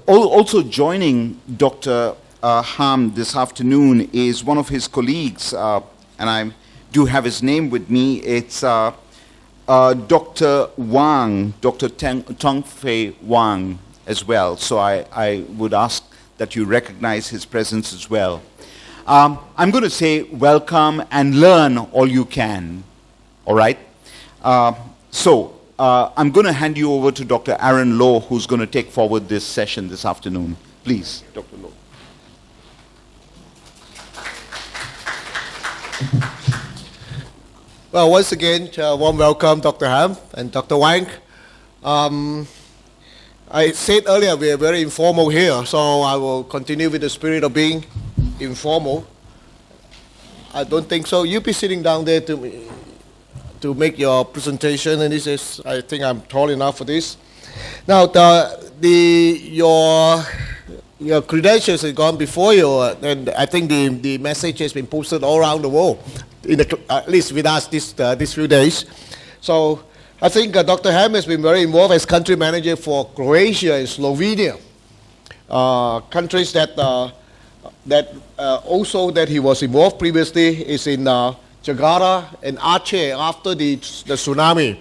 Also joining Dr. Ham this afternoon is one of his colleagues, and I do have his name with me. It's Dr. Wang, Dr. Tongfei Wang as well. So I would ask that you recognize his presence as well. I'm going to say welcome and learn all you can. All right? I'm going to hand you over to Dr. Aaron Low, who's going to take forward this session this afternoon. Please, Dr. Low. Well, once again, warm welcome, Dr. Ham and Dr. Wang. I said earlier we are very informal here, so I will continue with the spirit of being informal. I don't think so. You'll be sitting down there to make your presentation, and this is, I think I'm tall enough for this. Now, your credentials have gone before you, and I think the message has been posted all around the world, at least with us these few days. So I think Dr. Ham has been very involved as country manager for Croatia and Slovenia, countries that also that he was involved previously is in Jakarta and Aceh after the tsunami.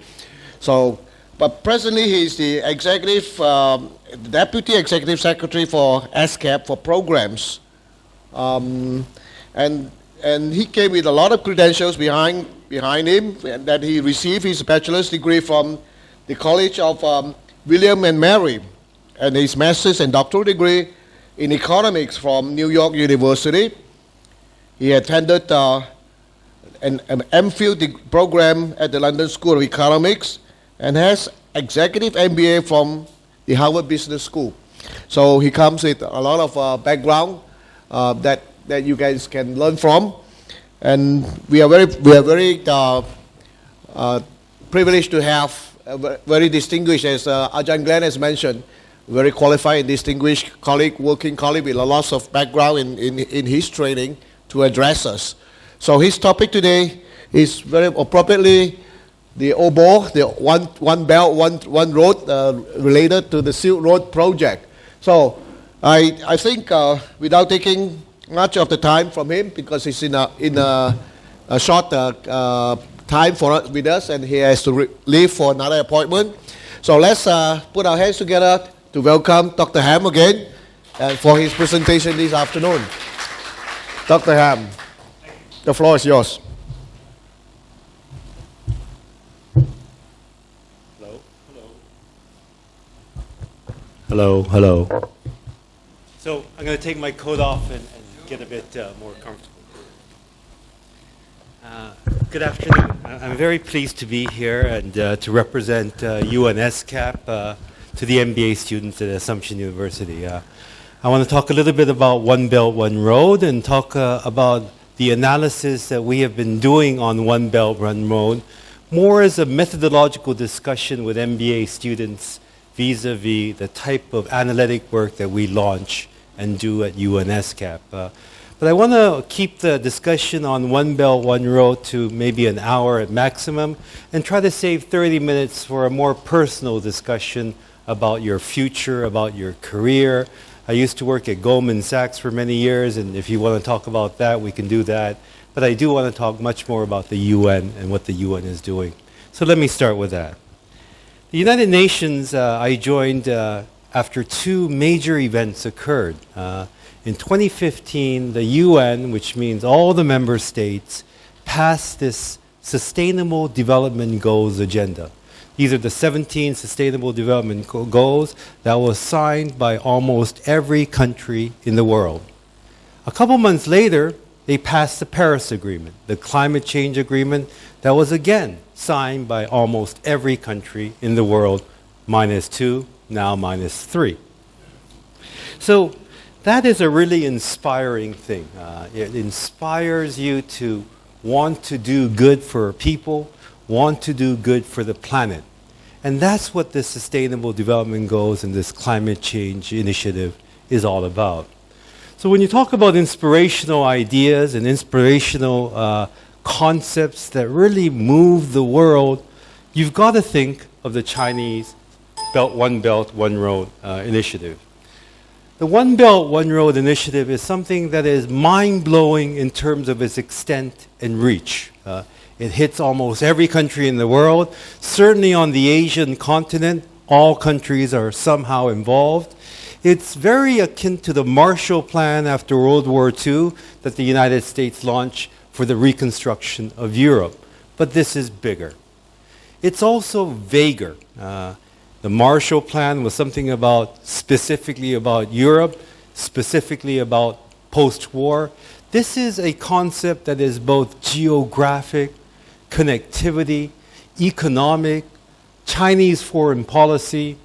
So, but presently he is the Deputy Executive Secretary for ESCAP for programs. And he came with a lot of credentials behind him, and that he received his bachelor's degree from the College of William and Mary, and his master's and doctoral degree in economics from New York University. He attended an MPhil program at the London School of Economics and has executive MBA from the Harvard Business School. So he comes with a lot of background that you guys can learn from, and we are very privileged to have a very distinguished, as Ajahn Glenn has mentioned, very qualified and distinguished colleague, working colleague with a lot of background in his training to address us. So his topic today is very appropriately the OBOR, the One Belt, One Road, related to the Silk Road project. So I think without taking much of the time from him, because he's in a short time with us, and he has to leave for another appointment. So let's put our hands together to welcome Dr. Ham again for his presentation this afternoon. Dr. Ham, the floor is yours. Hello. So I'm going to take my coat off and get a bit more comfortable. Good afternoon. I'm very pleased to be here and to represent UNESCAP to the MBA students at Assumption University. I want to talk a little bit about One Belt, One Road, and talk about the analysis that we have been doing on One Belt, One Road, more as a methodological discussion with MBA students vis-a-vis the type of analytic work that we launch and do at UNESCAP. But I want to keep the discussion on One Belt, One Road to maybe an hour at maximum, and try to save 30 minutes for a more personal discussion about your future, about your career. I used to work at Goldman Sachs for many years, and if you want to talk about that, we can do that. But I do want to talk much more about the UN and what the UN is doing. So let me start with that. The United Nations, I joined after two major events occurred. In 2015, the UN, which means all the member states, passed this Sustainable Development Goals agenda. These are the 17 Sustainable Development Goals that was signed by almost every country in the world. A couple months later, they passed the Paris Agreement, the climate change agreement that was again signed by almost every country in the world, -2, now -3. So that is a really inspiring thing. It inspires you to want to do good for people, want to do good for the planet. And that's what the Sustainable Development Goals and this climate change initiative is all about. So when you talk about inspirational ideas and inspirational concepts that really move the world, you've got to think of the Chinese One Belt, One Road initiative. The One Belt, One Road initiative is something that is mind-blowing in terms of its extent and reach. It hits almost every country in the world. Certainly on the Asian continent, all countries are somehow involved. It's very akin to the Marshall Plan after World War II that the United States launched for the reconstruction of Europe. But this is bigger. It's also vaguer. The Marshall Plan was something specifically about Europe, specifically about post-war. This is a concept that is both geographic, connectivity, economic, Chinese foreign policy,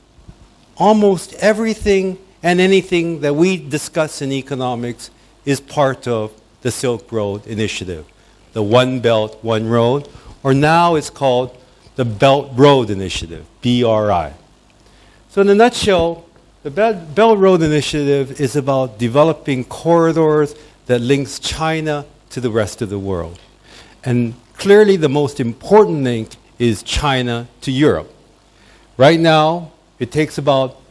almost everything and anything that we discuss in economics is part of the Silk Road Initiative, the One Belt, One Road, or now it's called the Belt Road Initiative, BRI. So in a nutshell, the Belt Road Initiative is about developing corridors that links China to the rest of the world. And clearly the most important link is China to Europe. Right now, it takes about,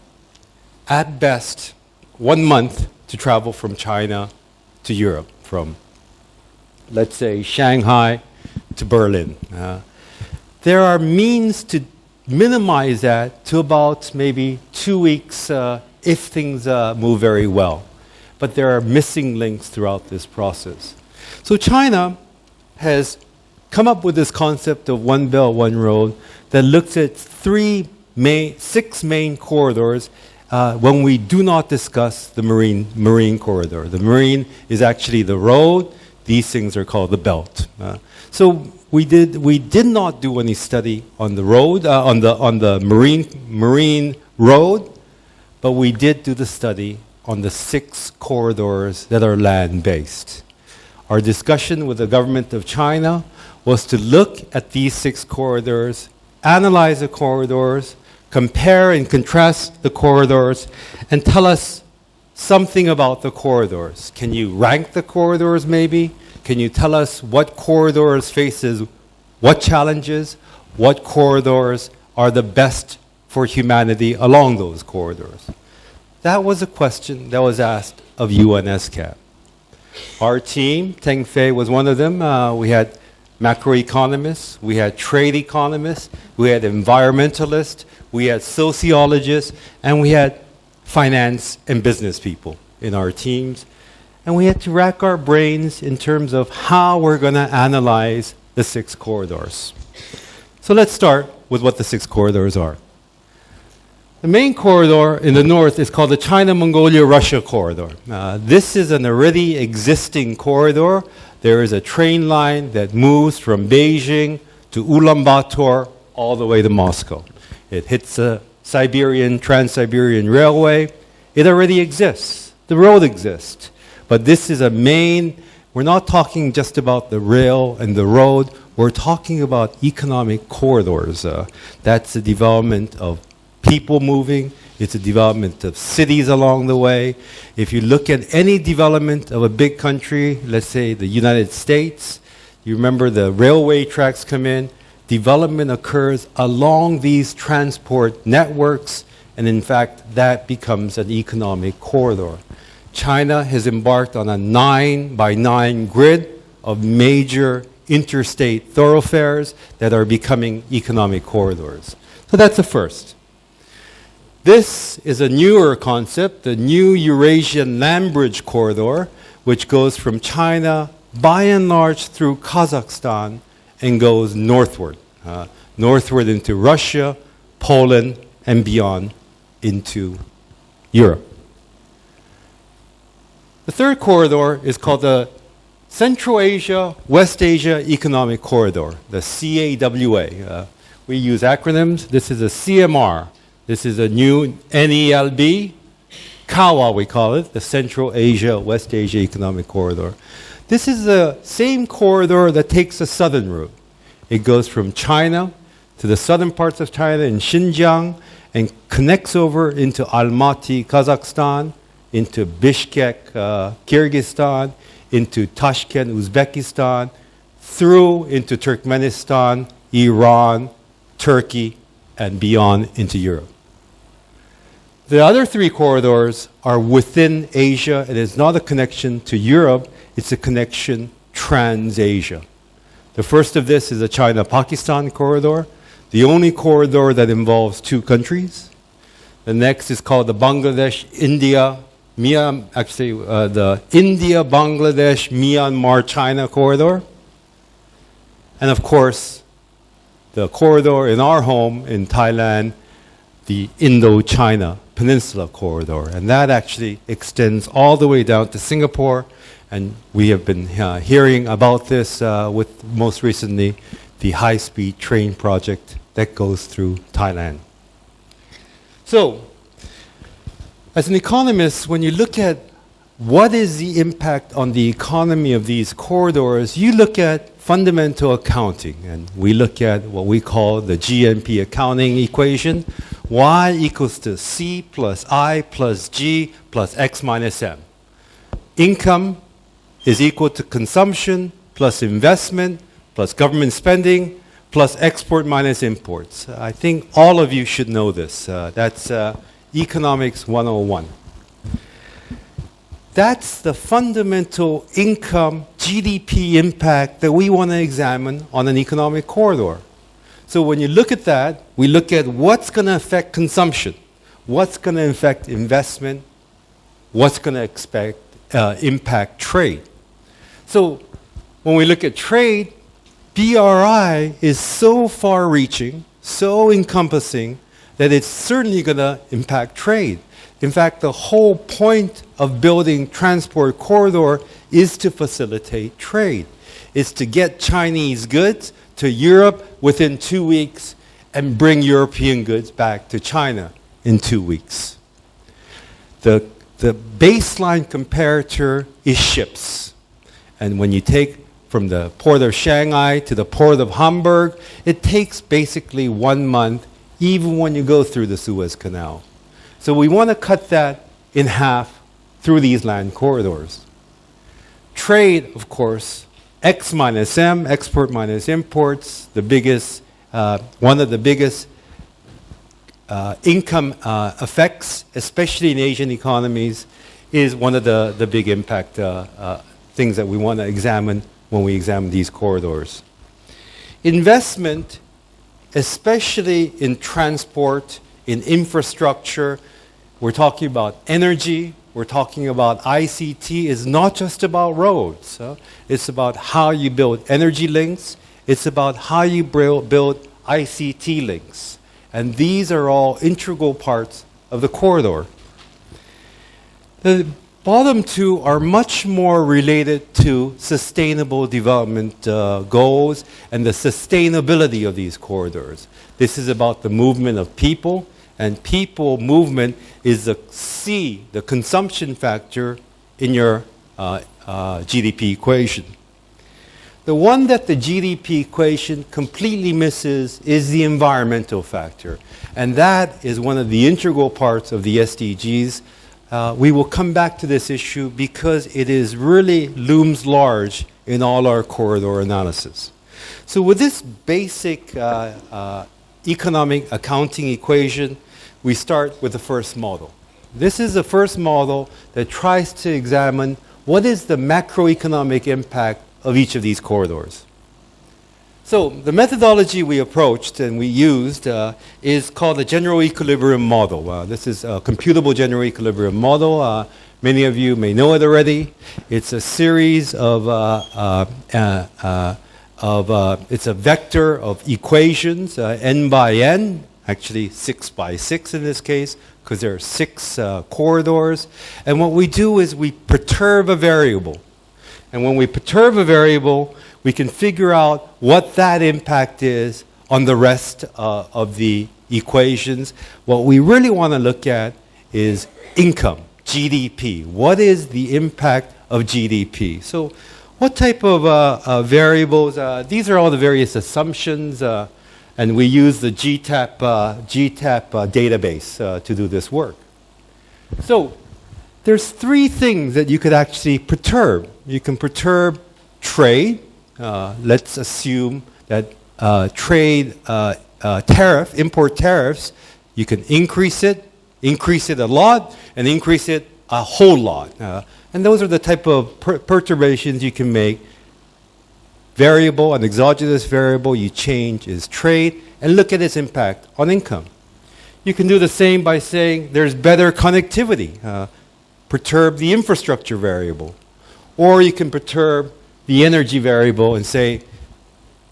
at best, 1 month to travel from China to Europe, from, let's say, Shanghai to Berlin. There are means to minimize that to about maybe 2 weeks if things move very well. But there are missing links throughout this process. So China has come up with this concept of One Belt, One Road that looks at 6 main corridors when we do not discuss the marine corridor. The marine is actually the road. These things are called the belt. So we did not do any study on the road, on the marine road, but we did do the study on the 6 corridors that are land-based. Our discussion with the government of China was to look at these 6 corridors, analyze the corridors, compare and contrast the corridors, and tell us something about the corridors. Can you rank the corridors maybe? Can you tell us what corridors faces what challenges? What corridors are the best for humanity along those corridors? That was a question that was asked of UNESCAP. Our team, Teng Fei was one of them. We had macroeconomists, we had trade economists, we had environmentalists, we had sociologists, and we had finance and business people in our teams. And we had to rack our brains in terms of how we're going to analyze the 6 corridors. So let's start with what the 6 corridors are. The main corridor in the north is called the China-Mongolia-Russia corridor. This is an already existing corridor. There is a train line that moves from Beijing to Ulaanbaatar all the way to Moscow. It hits the Trans-Siberian Railway. It already exists. The road exists. But this is a main, we're not talking just about the rail and the road. We're talking about economic corridors. That's the development of people moving. It's a development of cities along the way. If you look at any development of a big country, let's say the United States, you remember the railway tracks come in, development occurs along these transport networks, and in fact, that becomes an economic corridor. China has embarked on a 9x9 grid of major interstate thoroughfares that are becoming economic corridors. So that's the first. This is a newer concept, the new Eurasian Land Bridge Corridor, which goes from China by and large through Kazakhstan and goes northward, northward into Russia, Poland, and beyond into Europe. The third corridor is called the Central Asia, West Asia Economic Corridor, the CAWA. We use acronyms. This is a CMR. This is a new NELB, CAWA we call it, the Central Asia, West Asia Economic Corridor. This is the same corridor that takes the southern route. It goes from China to the southern parts of China in Xinjiang and connects over into Almaty, Kazakhstan, into Bishkek, Kyrgyzstan, into Tashkent, Uzbekistan, through into Turkmenistan, Iran, Turkey, and beyond into Europe. The other three corridors are within Asia. It is not a connection to Europe, it's a connection trans-Asia. The first of this is the China-Pakistan corridor, the only corridor that involves two countries. The next is called the Bangladesh-India, the India-Bangladesh-Myanmar-China corridor. And of course, the corridor in our home in Thailand, the Indo-China Peninsula corridor. And that actually extends all the way down to Singapore. And we have been hearing about this with most recently the high-speed train project that goes through Thailand. So, as an economist, when you look at what is the impact on the economy of these corridors, you look at fundamental accounting, and we look at what we call the GNP accounting equation. Y equals to C plus I plus G plus X minus M. Income is equal to consumption plus investment plus government spending plus export minus imports. I think all of you should know this. That's Economics 101. That's the fundamental income GDP impact that we want to examine on an economic corridor. So when you look at that, we look at what's going to affect consumption, what's going to affect investment, what's going to impact trade. So when we look at trade, BRI is so far-reaching, so encompassing, that it's certainly going to impact trade. In fact, the whole point of building transport corridor is to facilitate trade. It's to get Chinese goods to Europe within 2 weeks and bring European goods back to China in 2 weeks. The baseline comparator is ships. And when you take from the port of Shanghai to the port of Hamburg, it takes basically 1 month, even when you go through the Suez Canal. So we want to cut that in half through these land corridors. Trade, of course, X minus M, export minus imports, the biggest, one of the biggest income effects, especially in Asian economies, is one of the big impact things that we want to examine when we examine these corridors. Investment, especially in transport, in infrastructure, we're talking about energy, we're talking about ICT, is not just about roads. It's about how you build energy links, it's about how you build ICT links. And these are all integral parts of the corridor. The bottom two are much more related to sustainable development goals and the sustainability of these corridors. This is about the movement of people, and people movement is the C, the consumption factor in your GDP equation. The one that the GDP equation completely misses is the environmental factor, and that is one of the integral parts of the SDGs. We will come back to this issue because it is really looms large in all our corridor analysis. So with this basic economic accounting equation, we start with the first model. This is the first model that tries to examine what is the macroeconomic impact of each of these corridors. So the methodology we approached and we used is called the general equilibrium model. This is a computable general equilibrium model. Many of you may know it already. It's a series of, it's a vector of equations, n by n, actually 6 by 6 in this case, because there are 6 corridors. And what we do is we perturb a variable. And when we perturb a variable, we can figure out what that impact is on the rest of the equations. What we really want to look at is income, GDP. What is the impact of GDP? So what type of variables? These are all the various assumptions, and we use the GTAP database to do this work. So there's 3 things that you could actually perturb. You can perturb trade. Let's assume that trade tariff, import tariffs, you can increase it, increase it a lot, and increase it a whole lot. And those are the type of perturbations you can make. Variable, an exogenous variable you change is trade, and look at its impact on income. You can do the same by saying there's better connectivity, perturb the infrastructure variable. Or you can perturb the energy variable and say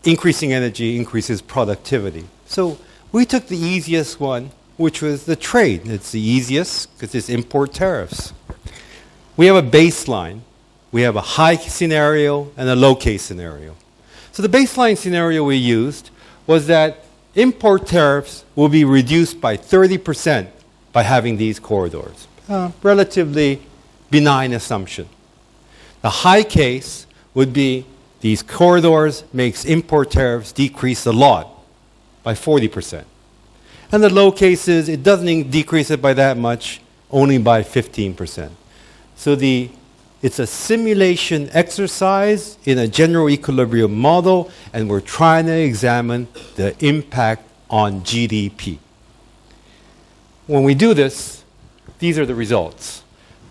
increasing energy increases productivity. So we took the easiest one, which was the trade. It's the easiest because it's import tariffs. We have a baseline. We have a high scenario and a low case scenario. So the baseline scenario we used was that import tariffs will be reduced by 30% by having these corridors. Relatively benign assumption. The high case would be these corridors makes import tariffs decrease a lot by 40%. And the low case is it doesn't decrease it by that much, only by 15%. So it's a simulation exercise in a general equilibrium model, and we're trying to examine the impact on GDP. When we do this, these are the results.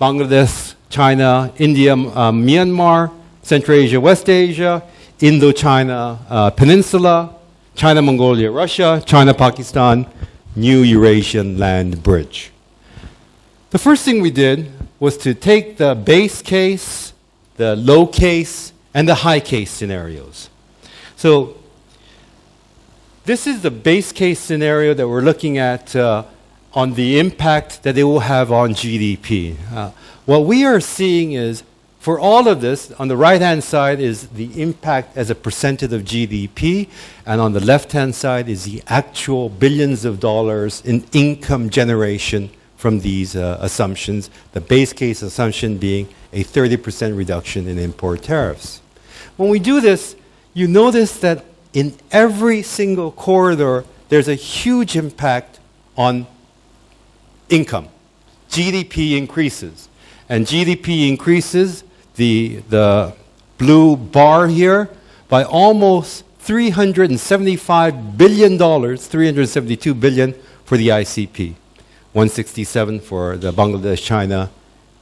Bangladesh, China, India, Myanmar, Central Asia, West Asia, Indochina Peninsula, China, Mongolia, Russia, China, Pakistan, New Eurasian Land Bridge. The first thing we did was to take the base case, the low case, and the high case scenarios. So this is the base case scenario that we're looking at on the impact that it will have on GDP. What we are seeing is, for all of this, on the right-hand side is the impact as a percentage of GDP, and on the left-hand side is the actual billions of dollars in income generation from these assumptions, the base case assumption being a 30% reduction in import tariffs. When we do this, you notice that in every single corridor, there's a huge impact on income. GDP increases. And GDP increases, the blue bar here, by almost $375 billion, $372 billion for the ICP. 167 for the Bangladesh, China,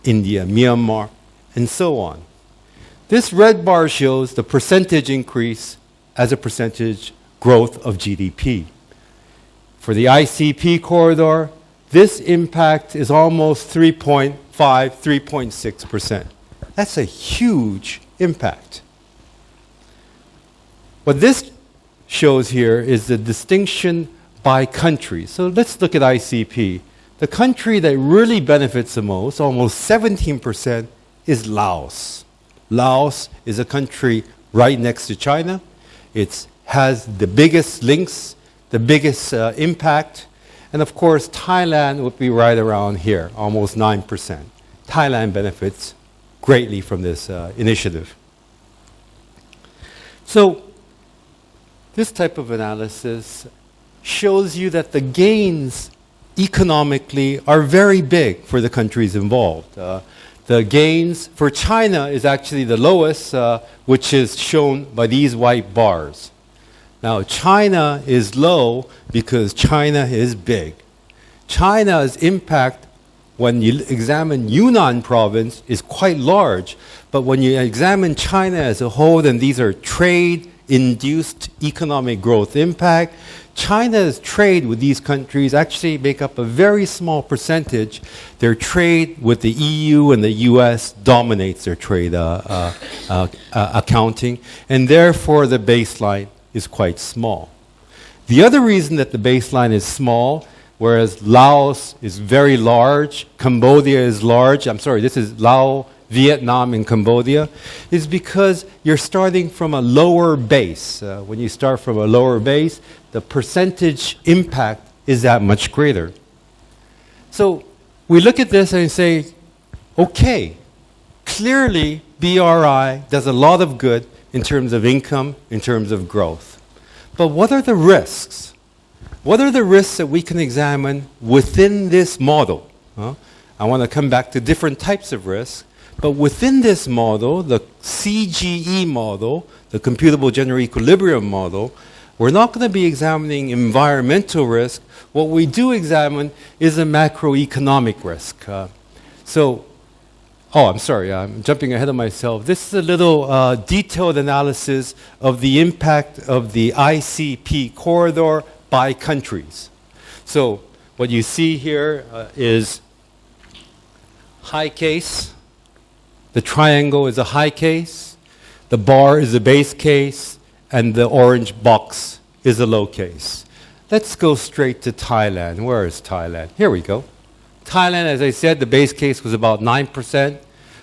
India, Myanmar, and so on. This red bar shows the percentage increase as a percentage growth of GDP. For the ICP corridor, this impact is almost 3.5, 3.6%. That's a huge impact. What this shows here is the distinction by country. So let's look at ICP. The country that really benefits the most, almost 17%, is Laos. Laos is a country right next to China. It has the biggest links, the biggest impact. And of course, Thailand would be right around here, almost 9%. Thailand benefits greatly from this initiative. So this type of analysis shows you that the gains economically are very big for the countries involved. The gains for China is actually the lowest, which is shown by these white bars. Now, China is low because China is big. China's impact, when you examine Yunnan province, is quite large. But when you examine China as a whole, then these are trade-induced economic growth impact. China's trade with these countries actually make up a very small percentage. Their trade with the EU and the US dominates their trade accounting, and therefore the baseline is quite small. The other reason that the baseline is small, whereas Laos is very large, Cambodia is large, this is Laos, Vietnam, and Cambodia, is because you're starting from a lower base. When you start from a lower base, the percentage impact is that much greater. So we look at this and say, okay, clearly BRI does a lot of good in terms of income, in terms of growth. But what are the risks? What are the risks that we can examine within this model? I want to come back to different types of risks. But within this model, the CGE model, the computable general equilibrium model, we're not going to be examining environmental risk. What we do examine is a macroeconomic risk. I'm sorry, I'm jumping ahead of myself. This is a little detailed analysis of the impact of the ICP corridor by countries. So what you see here is high case. The triangle is a high case. The bar is a base case. And the orange box is a low case. Let's go straight to Thailand. Where is Thailand? Here we go. Thailand, as I said, the base case was about 9%,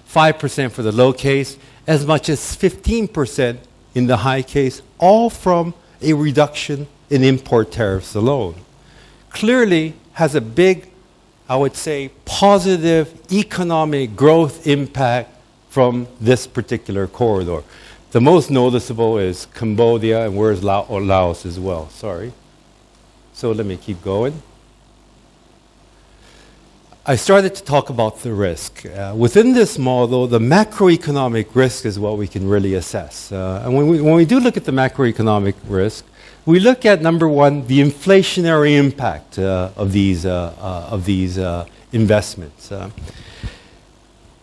5% for the low case, as much as 15% in the high case, all from a reduction in import tariffs alone. Clearly has a big, I would say, positive economic growth impact from this particular corridor. The most noticeable is Cambodia, and where's Laos as well, sorry. So let me keep going. I started to talk about the risk. Within this model, the macroeconomic risk is what we can really assess. And when we do look at the macroeconomic risk, we look at, number one, the inflationary impact of these investments.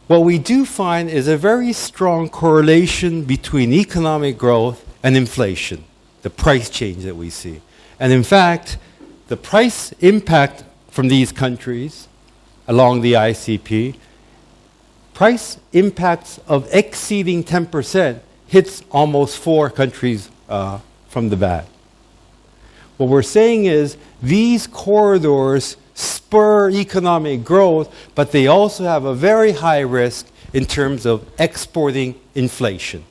What we do find is a very strong correlation between economic growth and inflation, the price change that we see. And in fact, the price impact from these countries along the ICP, price impacts of exceeding 10% hits almost 4 countries from the bat. What we're saying is these corridors spur economic growth, but they also have a very high risk in terms of exporting inflation.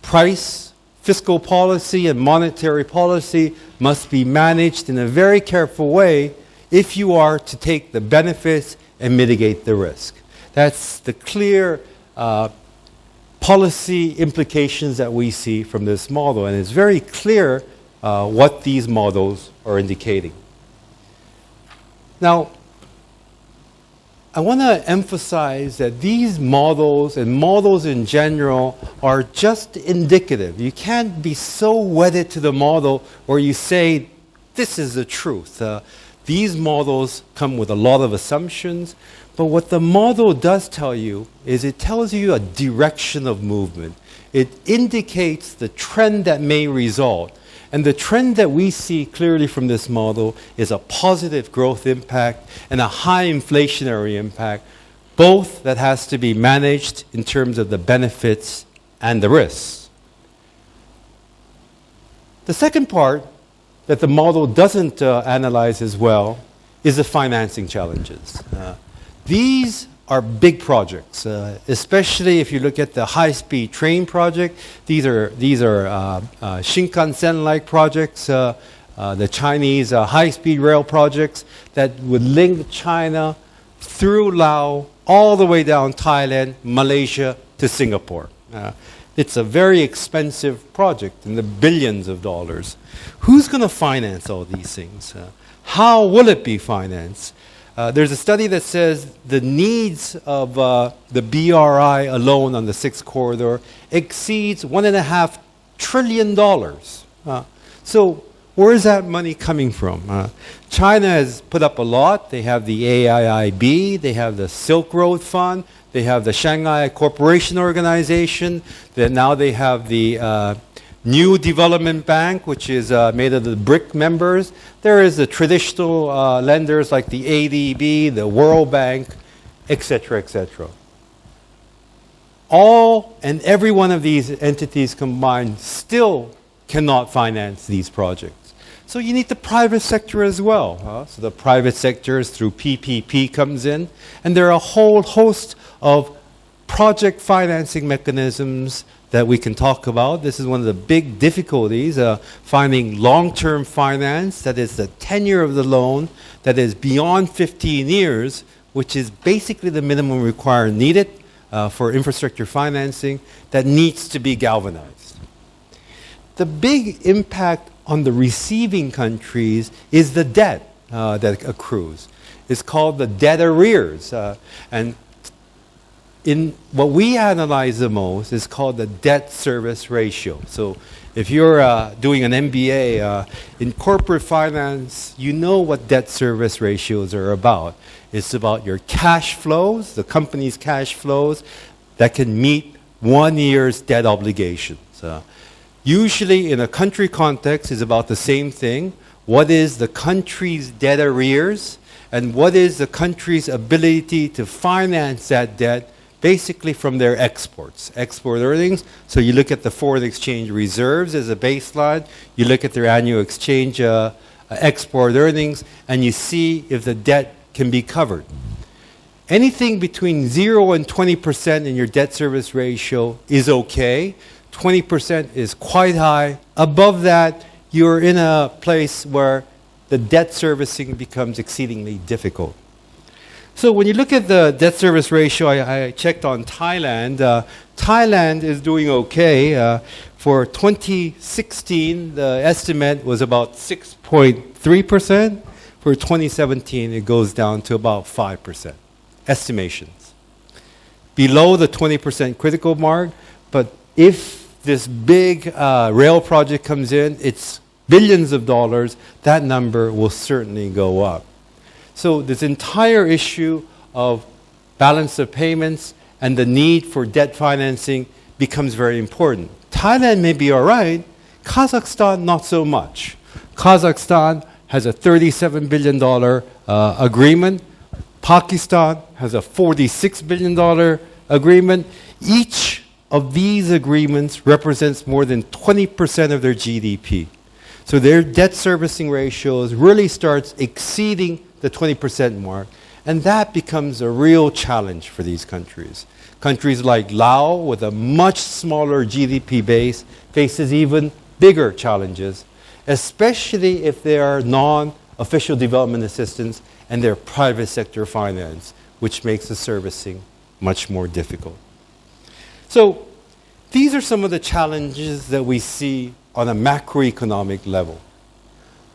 Price, fiscal policy, and monetary policy must be managed in a very careful way if you are to take the benefits and mitigate the risk. That's the clear policy implications that we see from this model, and it's very clear what these models are indicating. Now, I want to emphasize that these models and models in general are just indicative. You can't be so wedded to the model where you say, this is the truth. These models come with a lot of assumptions, but what the model does tell you is it tells you a direction of movement. It indicates the trend that may result. And the trend that we see clearly from this model is a positive growth impact and a high inflationary impact, both that has to be managed in terms of the benefits and the risks. The second part that the model doesn't analyze as well is the financing challenges. These are big projects, especially if you look at the high-speed train project. These are Shinkansen-like projects, the Chinese high-speed rail projects that would link China through Laos all the way down Thailand, Malaysia to Singapore. It's a very expensive project in the billions of dollars. Who's going to finance all these things? How will it be financed? There's a study that says the needs of the BRI alone on the 6th corridor exceeds $1.5 trillion. So where is that money coming from? China has put up a lot. They have the AIIB, they have the Silk Road Fund, they have the Shanghai Cooperation Organization, now they have the New Development Bank, which is made of the BRIC members. There is the traditional lenders like the ADB, the World Bank, etc., etc. All and every one of these entities combined still cannot finance these projects. So you need the private sector as well. So the private sector through PPP comes in, and there are a whole host of project financing mechanisms that we can talk about. This is one of the big difficulties, finding long-term finance, that is the tenure of the loan, that is beyond 15 years, which is basically the minimum required needed for infrastructure financing that needs to be galvanized. The big impact on the receiving countries is the debt that accrues. It's called the debt arrears. And in what we analyze the most is called the debt service ratio. So If you're doing an MBA in corporate finance, you know what debt service ratios are about. It's about your cash flows, the company's cash flows, that can meet 1 year's debt obligations. Usually in a country context, it's about the same thing. What is the country's debt arrears, and what is the country's ability to finance that debt basically from their export earnings. So you look at the foreign exchange reserves as a baseline, you look at their annual exchange export earnings, and you see if the debt can be covered. Anything between 0 and 20% in your debt service ratio is okay. 20% is quite high. Above that, you're in a place where the debt servicing becomes exceedingly difficult. So when you look at the debt service ratio, I checked on Thailand. Thailand is doing okay. For 2016, the estimate was about 6.3%. For 2017, it goes down to about 5%. Estimations. Below the 20% critical mark, but if this big rail project comes in, it's billions of dollars, that number will certainly go up. So this entire issue of balance of payments and the need for debt financing becomes very important. Thailand may be all right, Kazakhstan not so much. Kazakhstan has a $37 billion agreement. Pakistan has a $46 billion agreement. Each of these agreements represents more than 20% of their GDP. So their debt servicing ratios really starts exceeding the 20% mark, and that becomes a real challenge for these countries. Countries like Laos, with a much smaller GDP base, faces even bigger challenges, especially if they are non-official development assistance and they're private sector finance, which makes the servicing much more difficult. So these are some of the challenges that we see on a macroeconomic level.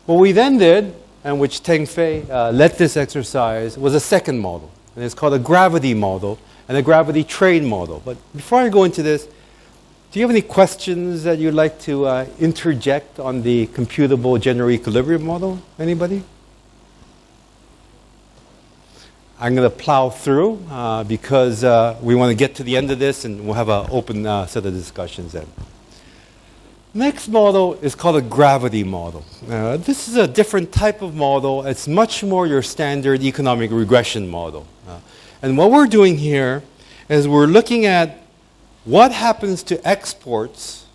What we then did, and which Teng Fei led this exercise, was a second model. And it's called a gravity model and a gravity trade model. But before I go into this, do you have any questions that you'd like to interject on the computable general equilibrium model? Anybody? I'm going to plow through because we want to get to the end of this and we'll have an open set of discussions then. Next model is called a gravity model. This is a different type of model. It's much more your standard economic regression model. And what we're doing here is we're looking at what happens to exports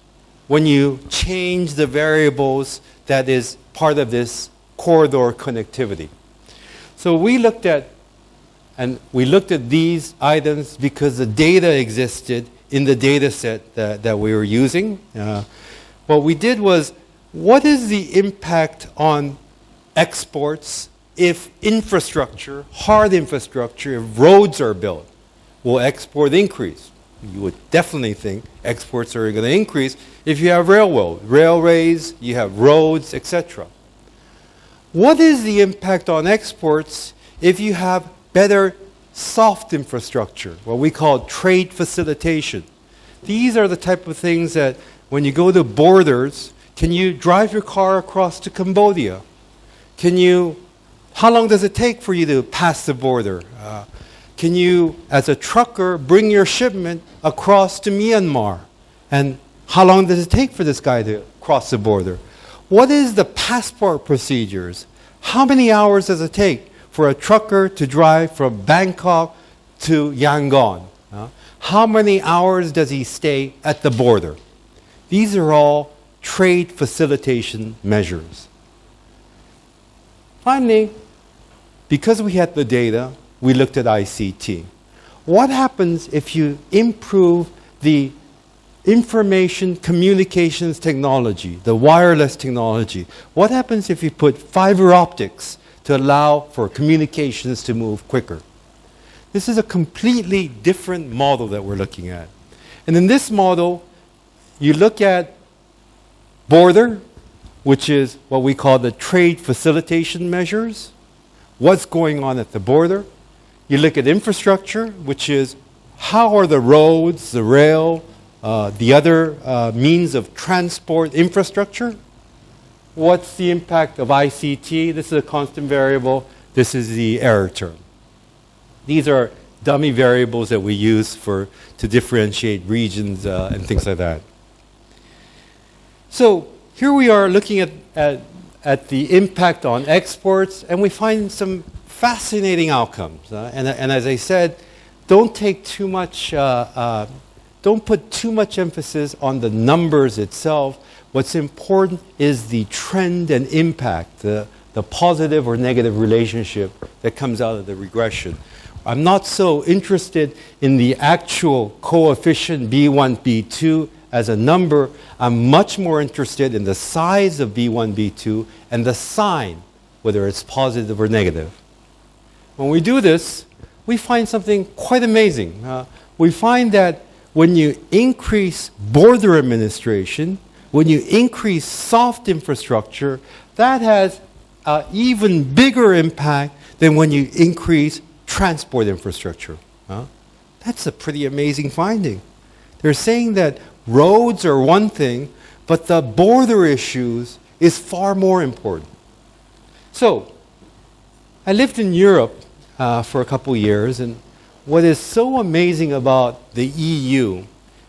when you change the variables that is part of this corridor connectivity. So we looked at these items because the data existed in the data set that we were using. What we did was, what is the impact on exports if infrastructure, hard infrastructure, if roads are built? Will export increase? You would definitely think exports are going to increase if you have railways, you have roads, etc. What is the impact on exports if you have better soft infrastructure, what we call trade facilitation? These are the type of things that when you go to borders, can you drive your car across to Cambodia? How long does it take for you to pass the border? Can you, as a trucker, bring your shipment across to Myanmar? And how long does it take for this guy to cross the border? What is the passport procedures? How many hours does it take for a trucker to drive from Bangkok to Yangon? How many hours does he stay at the border? These are all trade facilitation measures. Finally, because we had the data, we looked at ICT. What happens if you improve the information communications technology, the wireless technology? What happens if you put fiber optics to allow for communications to move quicker? This is a completely different model that we're looking at. And in this model, you look at border, which is what we call the trade facilitation measures. What's going on at the border? You look at infrastructure, which is how are the roads, the rail, the other means of transport infrastructure. What's the impact of ICT? This is a constant variable. This is the error term. These are dummy variables that we use to differentiate regions and things like that. So here we are looking at the impact on exports, and we find some fascinating outcomes. And as I said, don't take too much, don't put too much emphasis on the numbers itself. What's important is the trend and impact, the positive or negative relationship that comes out of the regression. I'm not so interested in the actual coefficient B1, B2 as a number. I'm much more interested in the size of B1, B2 and the sign, whether it's positive or negative. When we do this, we find something quite amazing. We find that when you increase border administration, when you increase soft infrastructure, that has an even bigger impact than when you increase transport infrastructure. That's a pretty amazing finding. They're saying that roads are one thing, but the border issues is far more important. So, I lived in Europe for a couple years, and what is so amazing about the EU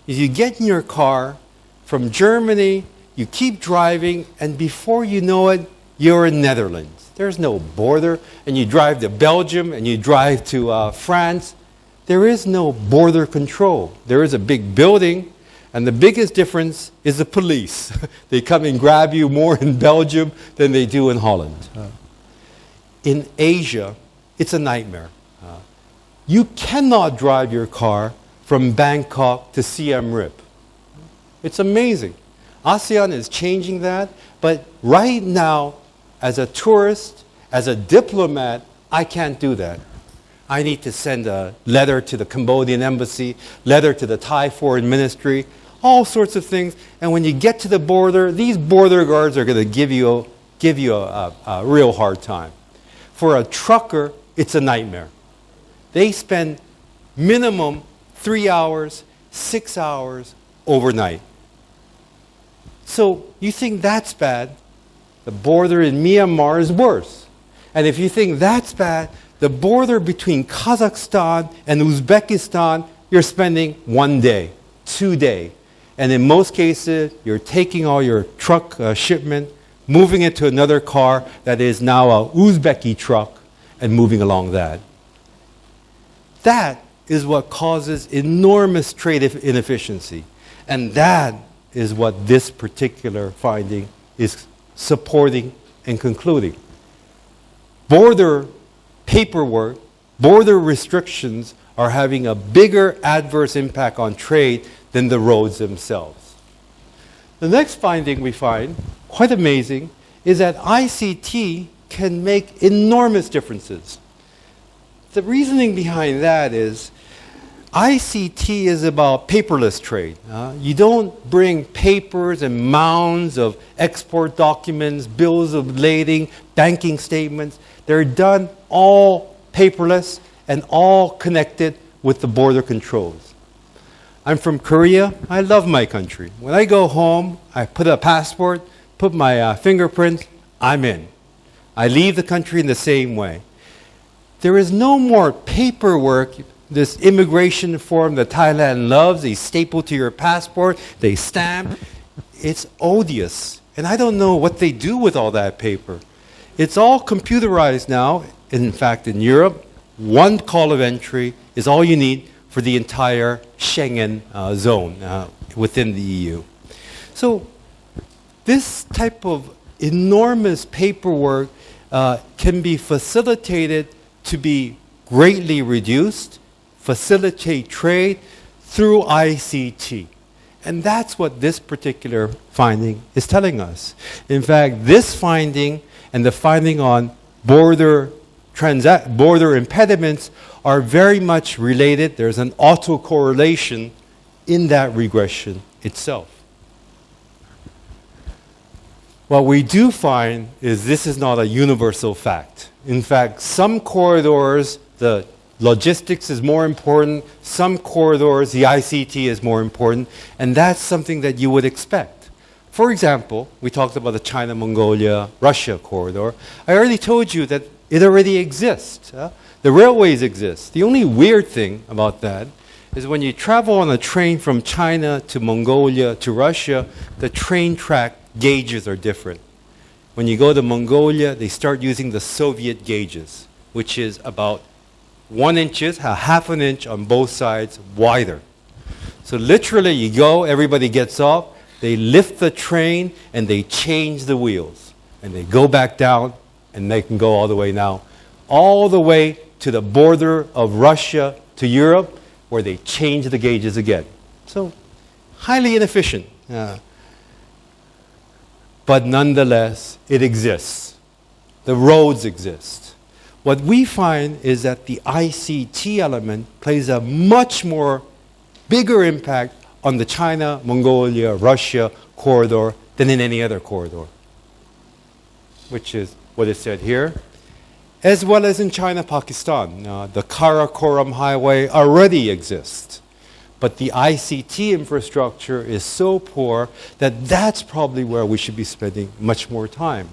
is you get in your car from Germany, you keep driving, and before you know it, you're in Netherlands. There's no border, and you drive to Belgium, and you drive to France. There is no border control. There is a big building, and the biggest difference is the police. They come and grab you more in Belgium than they do in Holland. In Asia, it's a nightmare. You cannot drive your car from Bangkok to Siem Reap. It's amazing. ASEAN is changing that, but right now, as a tourist, as a diplomat, I can't do that. I need to send a letter to the Cambodian embassy, letter to the Thai foreign ministry, all sorts of things. And when you get to the border, these border guards are going to give you a real hard time. For a trucker, it's a nightmare. They spend minimum 3 hours, 6 hours overnight. So you think that's bad, the border in Myanmar is worse. And if you think that's bad, the border between Kazakhstan and Uzbekistan, you're spending 1 day, 2 days. And in most cases, you're taking all your truck shipment, moving it to another car that is now a Uzbeki truck, and moving along that. That is what causes enormous trade inefficiency. And that is what this particular finding is supporting and concluding. Border paperwork, border restrictions are having a bigger adverse impact on trade than the roads themselves. The next finding we find, quite amazing, is that ICT can make enormous differences. The reasoning behind that is ICT is about paperless trade. You don't bring papers and mounds of export documents, bills of lading, banking statements. They're done all paperless and all connected with the border controls. I'm from Korea. I love my country. When I go home, I put a passport, put my fingerprint, I'm in. I leave the country in the same way. There is no more paperwork. This immigration form that Thailand loves, they staple to your passport, they stamp. It's odious. And I don't know what they do with all that paper. It's all computerized now. In fact, in Europe, one call of entry is all you need for the entire Schengen zone within the EU. So this type of enormous paperwork can be facilitated to be greatly reduced, facilitate trade through ICT. And that's what this particular finding is telling us. In fact, this finding and the finding on border impediments are very much related. There's an autocorrelation in that regression itself. What we do find is this is not a universal fact. In fact, some corridors, the logistics is more important. Some corridors, the ICT is more important. And that's something that you would expect. For example, we talked about the China-Mongolia-Russia corridor. I already told you that it already exists. The railways exist. The only weird thing about that is when you travel on a train from China to Mongolia to Russia, the train track gauges are different. When you go to Mongolia, they start using the Soviet gauges, which is about 1 inch, half an inch on both sides wider. So literally you go, everybody gets off, they lift the train and they change the wheels. And they go back down and they can go all the way now, all the way to the border of Russia to Europe, where they change the gauges again. So highly inefficient. But nonetheless, it exists. The roads exist. What we find is that the ICT element plays a much more bigger impact on the China, Mongolia, Russia corridor than in any other corridor, which is what is said here, as well as in China, Pakistan. The Karakoram Highway already exists. But the ICT infrastructure is so poor that that's probably where we should be spending much more time.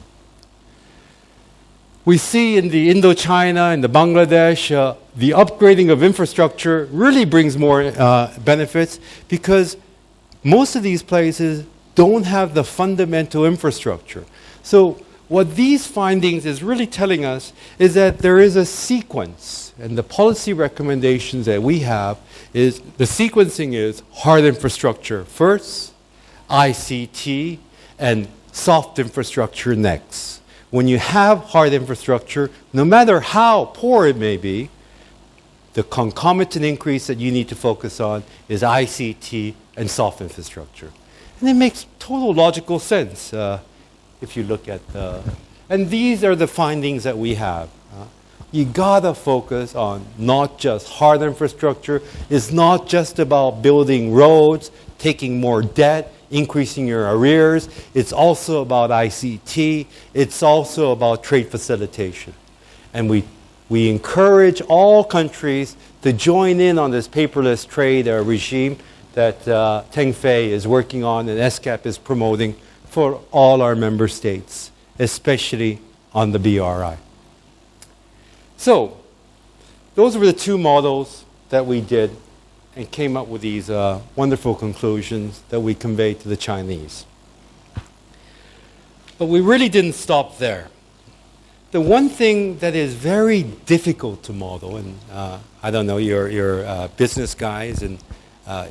We see in the Indochina and the Bangladesh, the upgrading of infrastructure really brings more benefits because most of these places don't have the fundamental infrastructure. So what these findings is really telling us is that there is a sequence, and the policy recommendations that we have is the sequencing is hard infrastructure first, ICT, and soft infrastructure next. When you have hard infrastructure, no matter how poor it may be, the concomitant increase that you need to focus on is ICT and soft infrastructure. And it makes total logical sense if you look at and these are the findings that we have. You gotta focus on not just hard infrastructure. It's not just about building roads, taking more debt, increasing your arrears. It's also about ICT. It's also about trade facilitation. And we encourage all countries to join in on this paperless trade regime that Teng Fei is working on and ESCAP is promoting for all our member states, especially on the BRI. So, those were the two models that we did and came up with these wonderful conclusions that we conveyed to the Chinese. But we really didn't stop there. The one thing that is very difficult to model, and I don't know, you're business guys, and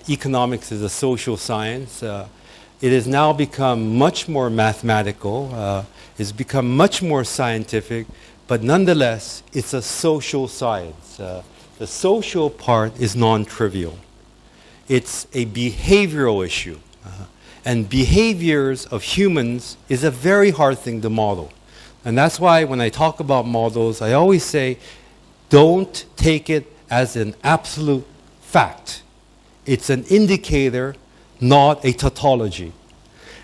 economics is a social science. It has now become much more mathematical. It's become much more scientific. But nonetheless, it's a social science. The social part is non-trivial. It's a behavioral issue. And behaviors of humans is a very hard thing to model. And that's why when I talk about models, I always say, don't take it as an absolute fact. It's an indicator, not a tautology.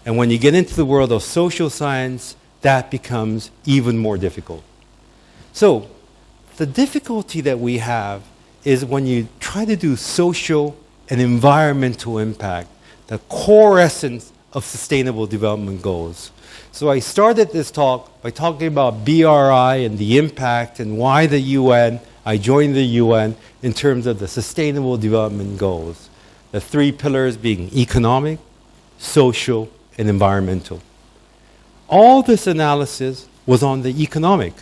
And when you get into the world of social science, that becomes even more difficult. So, the difficulty that we have is when you try to do social and environmental impact, the core essence of sustainable development goals. So I started this talk by talking about BRI and the impact and why the UN, I joined the UN in terms of the sustainable development goals. The three pillars being economic, social, and environmental. All this analysis was on the economic.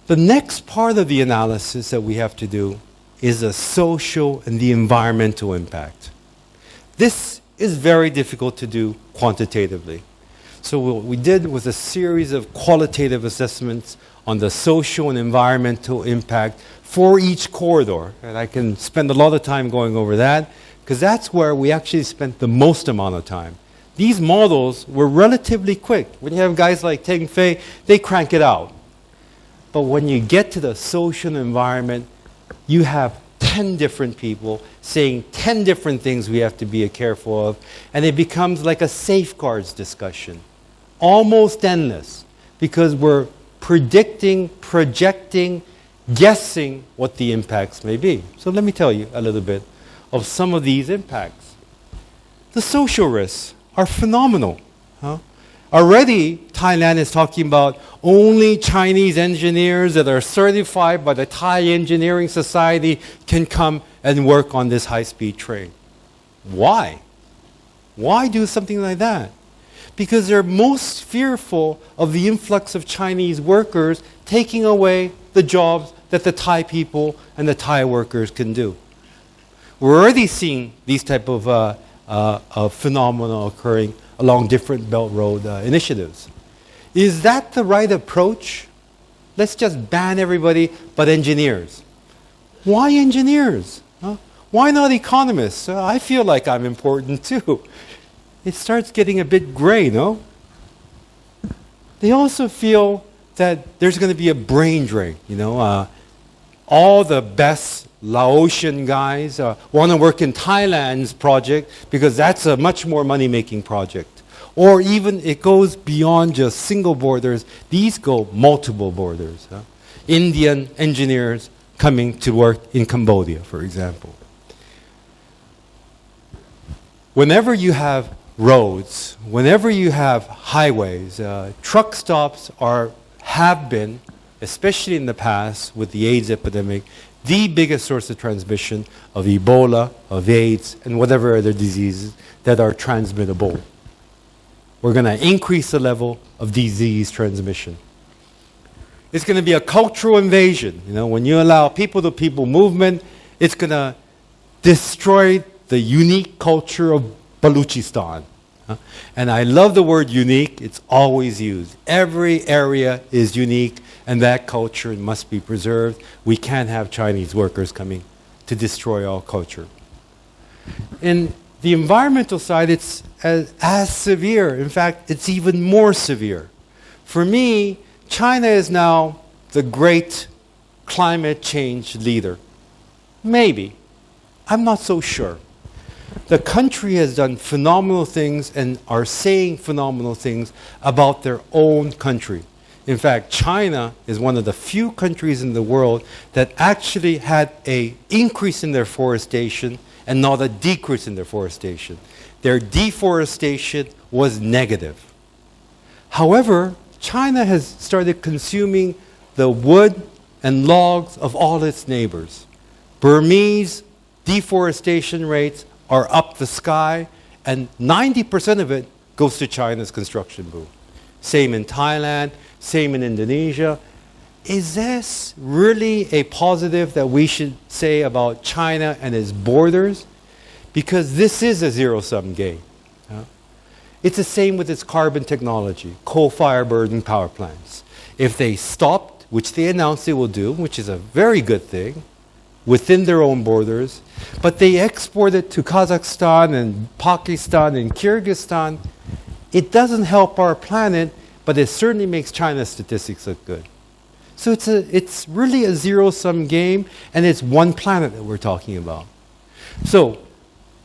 The next part of the analysis that we have to do is the social and the environmental impact. This is very difficult to do quantitatively. So what we did was a series of qualitative assessments on the social and environmental impact for each corridor. And I can spend a lot of time going over that, because that's where we actually spent the most amount of time. These models were relatively quick. When you have guys like Teng Fei, they crank it out. But when you get to the social environment, you have 10 different people saying 10 different things we have to be careful of, and it becomes like a safeguards discussion. Almost endless, because we're predicting, projecting, guessing what the impacts may be. So let me tell you a little bit of some of these impacts. The social risks are phenomenal. Already, Thailand is talking about only Chinese engineers that are certified by the Thai Engineering Society can come and work on this high-speed train. Why? Why do something like that? Because they're most fearful of the influx of Chinese workers taking away the jobs that the Thai people and the Thai workers can do. We're already seeing these type of phenomena occurring along different Belt Road initiatives. Is that the right approach? Let's just ban everybody but engineers. Why engineers? Why not economists? I feel like I'm important too. It starts getting a bit gray, no? They also feel that there's going to be a brain drain. All the best Laotian guys want to work in Thailand's project because that's a much more money-making project. Or even it goes beyond just single borders. These go multiple borders. Indian engineers coming to work in Cambodia, for example. Whenever you have roads, whenever you have highways, truck stops have been, especially in the past with the AIDS epidemic, the biggest source of transmission of Ebola, of AIDS, and whatever other diseases that are transmittable. We're going to increase the level of disease transmission. It's going to be a cultural invasion. When you allow people-to-people movement, it's going to destroy the unique culture of Baluchistan. And I love the word unique. It's always used. Every area is unique, and that culture must be preserved. We can't have Chinese workers coming to destroy our culture. In the environmental side, it's as severe. In fact, it's even more severe. For me, China is now the great climate change leader. Maybe. I'm not so sure. The country has done phenomenal things and are saying phenomenal things about their own country. In fact, China is one of the few countries in the world that actually had an increase in their forestation and not a decrease in their forestation. Their deforestation was negative. However, China has started consuming the wood and logs of all its neighbors. Burmese deforestation rates are up the sky, and 90% of it goes to China's construction boom. Same in Thailand, same in Indonesia. Is this really a positive that we should say about China and its borders? Because this is a zero-sum game. It's the same with its carbon technology, coal-fired burning power plants. If they stopped, which they announced they will do, which is a very good thing, within their own borders, but they export it to Kazakhstan and Pakistan and Kyrgyzstan, it doesn't help our planet, but it certainly makes China's statistics look good. So it's really a zero-sum game, and it's one planet that we're talking about. So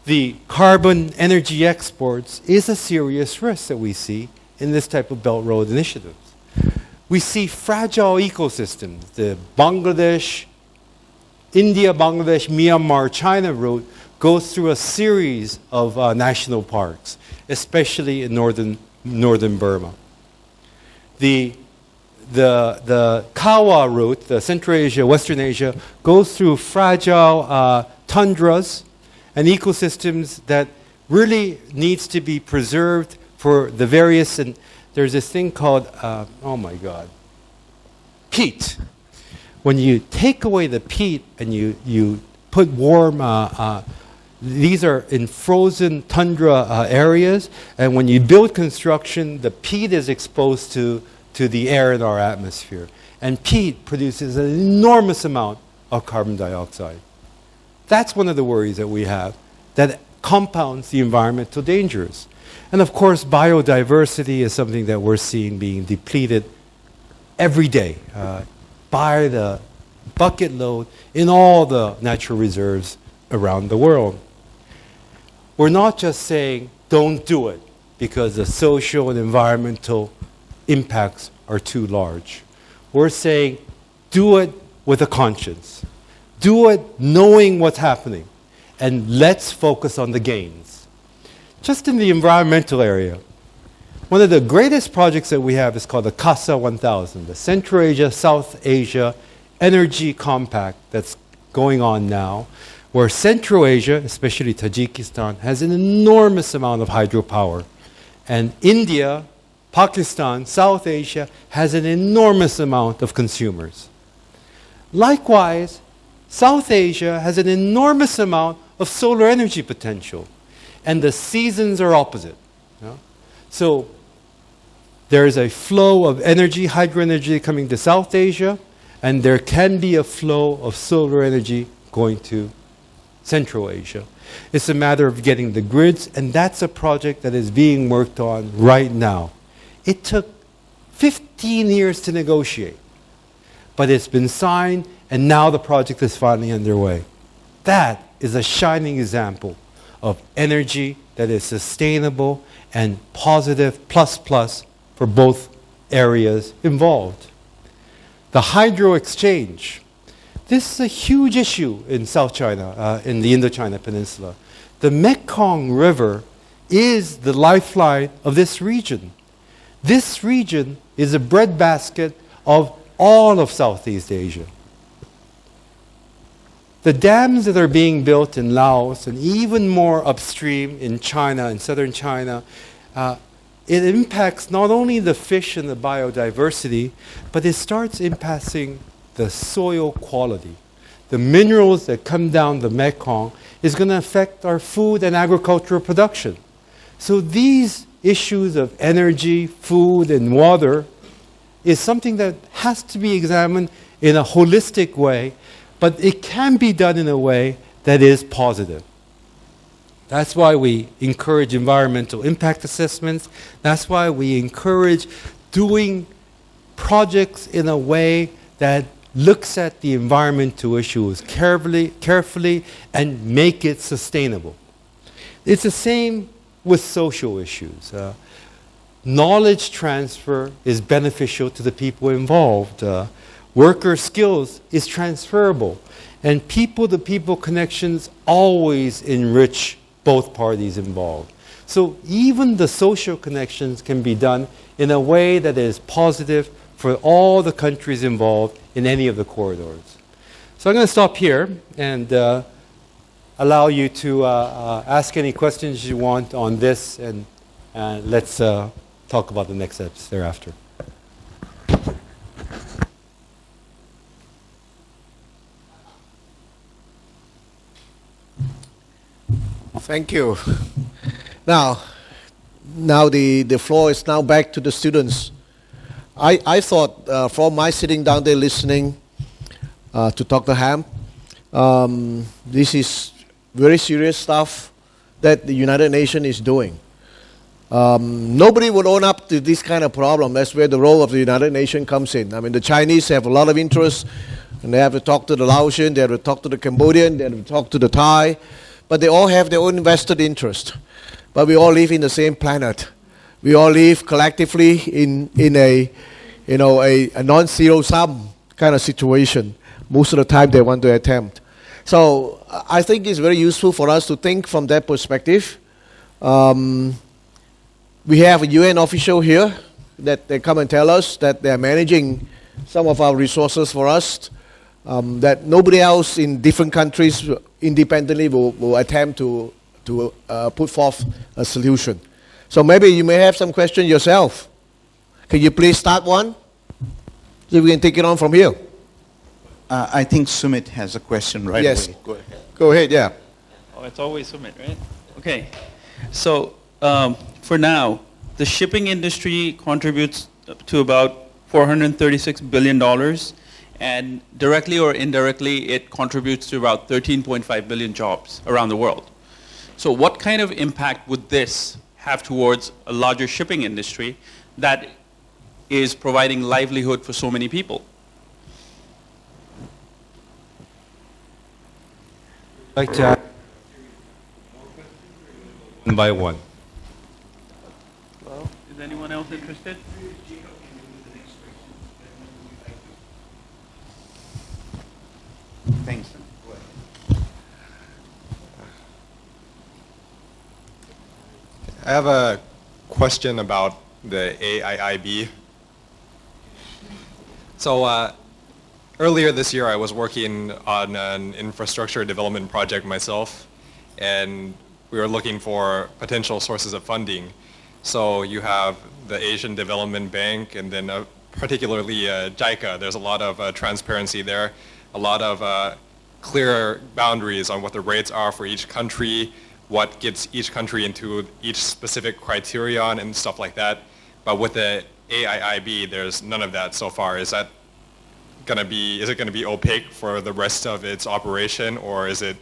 the carbon energy exports is a serious risk that we see in this type of Belt Road initiatives. We see fragile ecosystems. The Bangladesh, India, Bangladesh, Myanmar, China route goes through a series of national parks, especially in northern Burma. The Kawa route, the Central Asia, Western Asia, goes through fragile tundras and ecosystems that really needs to be preserved for the various, and there's this thing called, peat. When you take away the peat and you put warm, these are in frozen tundra areas, and when you build construction, the peat is exposed to the air in our atmosphere. And peat produces an enormous amount of carbon dioxide. That's one of the worries that we have, that compounds the environmental dangers. And of course, biodiversity is something that we're seeing being depleted every day. By the bucket load in all the natural reserves around the world. We're not just saying don't do it because the social and environmental impacts are too large. We're saying do it with a conscience. Do it knowing what's happening. And let's focus on the gains. Just in the environmental area, one of the greatest projects that we have is called the CASA 1000, the Central Asia, South Asia Energy Compact that's going on now, where Central Asia, especially Tajikistan, has an enormous amount of hydropower. And India, Pakistan, South Asia has an enormous amount of consumers. Likewise, South Asia has an enormous amount of solar energy potential, and the seasons are opposite. So there is a flow of energy, hydro energy coming to South Asia, and there can be a flow of solar energy going to Central Asia. It's a matter of getting the grids, and that's a project that is being worked on right now. It took 15 years to negotiate, but it's been signed, and now the project is finally underway. That is a shining example of energy that is sustainable and positive plus for both areas involved. The hydro exchange. This is a huge issue in South China, in the Indochina Peninsula. The Mekong River is the lifeline of this region. This region is a breadbasket of all of Southeast Asia. The dams that are being built in Laos and even more upstream in China, in southern China, it impacts not only the fish and the biodiversity, but it starts impacting the soil quality. The minerals that come down the Mekong is going to affect our food and agricultural production. So these issues of energy, food, and water is something that has to be examined in a holistic way, but it can be done in a way that is positive. That's why we encourage environmental impact assessments. That's why we encourage doing projects in a way that looks at the environmental issues carefully and make it sustainable. It's the same with social issues. Knowledge transfer is beneficial to the people involved. Worker skills is transferable. And people-to-people connections always enrich both parties involved. So even the social connections can be done in a way that is positive for all the countries involved in any of the corridors. So I'm going to stop here and allow you to ask any questions you want on this, and let's talk about the next steps thereafter. Thank you. Now the floor is now back to the students. I thought from my sitting down there listening to Dr. Ham, this is very serious stuff that the United Nations is doing. Nobody would own up to this kind of problem. That's where the role of the United Nations comes in. I mean, the Chinese have a lot of interest, and they have to talk to the Laotian, they have to talk to the Cambodian, they have to talk to the Thai, but they all have their own vested interest. But we all live in the same planet. We all live collectively in a non-zero sum kind of situation. Most of the time they want to attempt. So I think it's very useful for us to think from that perspective. We have a UN official here that they come and tell us that they're managing some of our resources for us, that nobody else in different countries independently will attempt to put forth a solution. So maybe you may have some questions yourself. Can you please start one? So we can take it on from here. I think Sumit has a question right Yes. away. Go ahead. Go ahead, yeah. Oh, it's always Sumit, right? Okay. So for now, the shipping industry contributes to about $436 billion, and directly or indirectly, it contributes to about 13.5 billion jobs around the world. So what kind of impact would this have towards a larger shipping industry that is providing livelihood for so many people? I'd like to ask one by one. Well, is anyone else interested? I have a question about the AIIB. So earlier this year, I was working on an infrastructure development project myself, and we were looking for potential sources of funding. So you have the Asian Development Bank, and then particularly JICA. There's a lot of transparency there, a lot of clear boundaries on what the rates are for each country, what gets each country into each specific criterion and stuff like that. But with the AIIB, there's none of that so far. Is it going to be opaque for the rest of its operation, or is it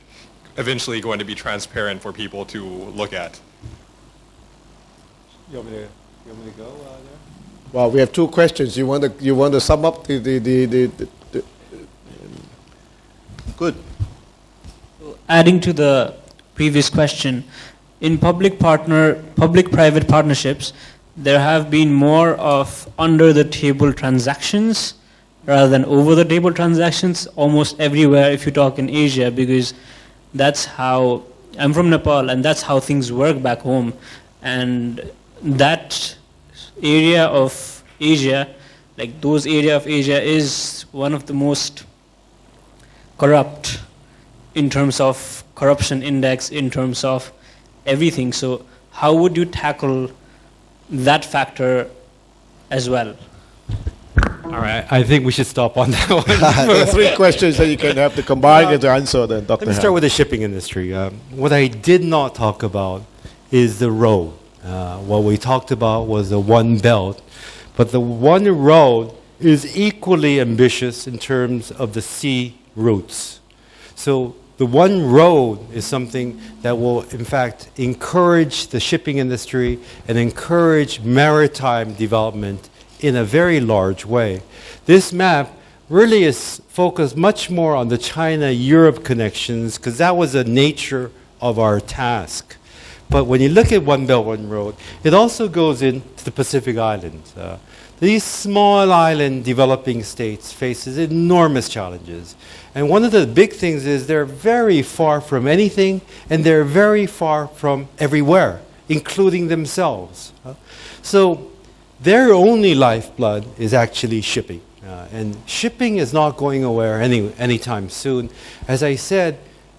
eventually going to be transparent for people to look at? You want me to go there? Well, we have two questions. You want to sum up the Good. Adding to the previous question, in public-private partnerships, there have been more of under-the-table transactions rather than over-the-table transactions almost everywhere if you talk in Asia, because that's how, I'm from Nepal, and that's how things work back home. And that area of Asia, like those area of Asia, is one of the most corrupt in terms of corruption index, in terms of everything. So how would you tackle that factor as well? All right, I think we should stop on that one. three questions that you can have to combine it to answer. Then, Dr. Let me start with the shipping industry. What I did not talk about is the road. What we talked about was the one belt, but the one road is equally ambitious in terms of the sea routes. So the one road is something that will, in fact, encourage the shipping industry and encourage maritime development in a very large way. This map really is focused much more on the China-Europe connections, because that was the nature of our task. But when you look at One Belt, One Road, it also goes into the Pacific Islands. These small island developing states faces enormous challenges. And one of the big things is they're very far from anything, and they're very far from everywhere, including themselves. So their only lifeblood is actually shipping. And shipping is not going away anytime soon. As I said,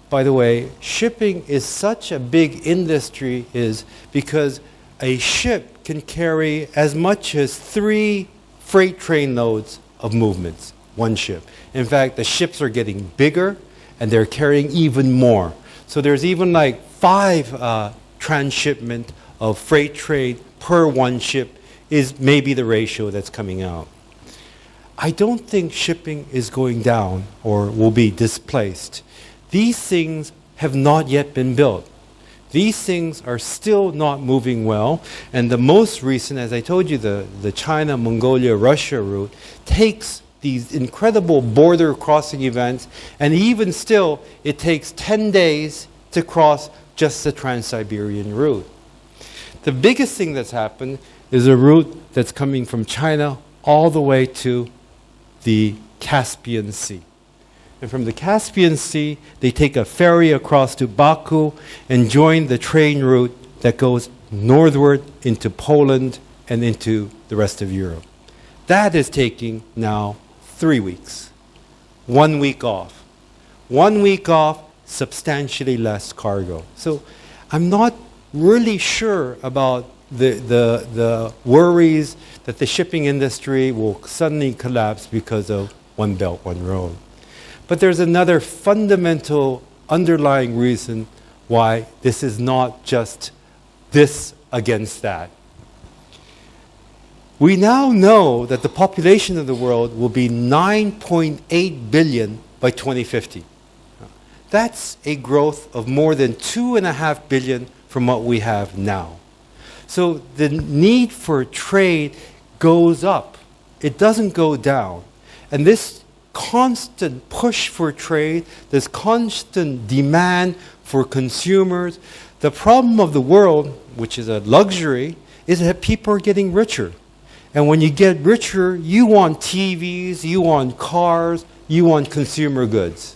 by the way, shipping is such a big industry is because a ship can carry as much as 3 freight train loads of movements, one ship. In fact, the ships are getting bigger, and they're carrying even more. So there's even like 5 transshipment of freight train per one ship is maybe the ratio that's coming out. I don't think shipping is going down or will be displaced. These things have not yet been built. These things are still not moving well, and the most recent, as I told you, the China, Mongolia, Russia route takes these incredible border crossing events, and even still, it takes 10 days to cross just the Trans-Siberian route. The biggest thing that's happened is a route that's coming from China all the way to the Caspian Sea. And from the Caspian Sea, they take a ferry across to Baku and join the train route that goes northward into Poland and into the rest of Europe. That is taking now 3 weeks. 1 week off. 1 week off, substantially less cargo. So I'm not really sure about the worries that the shipping industry will suddenly collapse because of One Belt, One Road. But there's another fundamental underlying reason why this is not just this against that. We now know that the population of the world will be 9.8 billion by 2050. That's a growth of more than 2.5 billion from what we have now. So the need for trade goes up. It doesn't go down. And this constant push for trade, this constant demand for consumers, the problem of the world, which is a luxury, is that people are getting richer. And when you get richer, you want TVs, you want cars, you want consumer goods.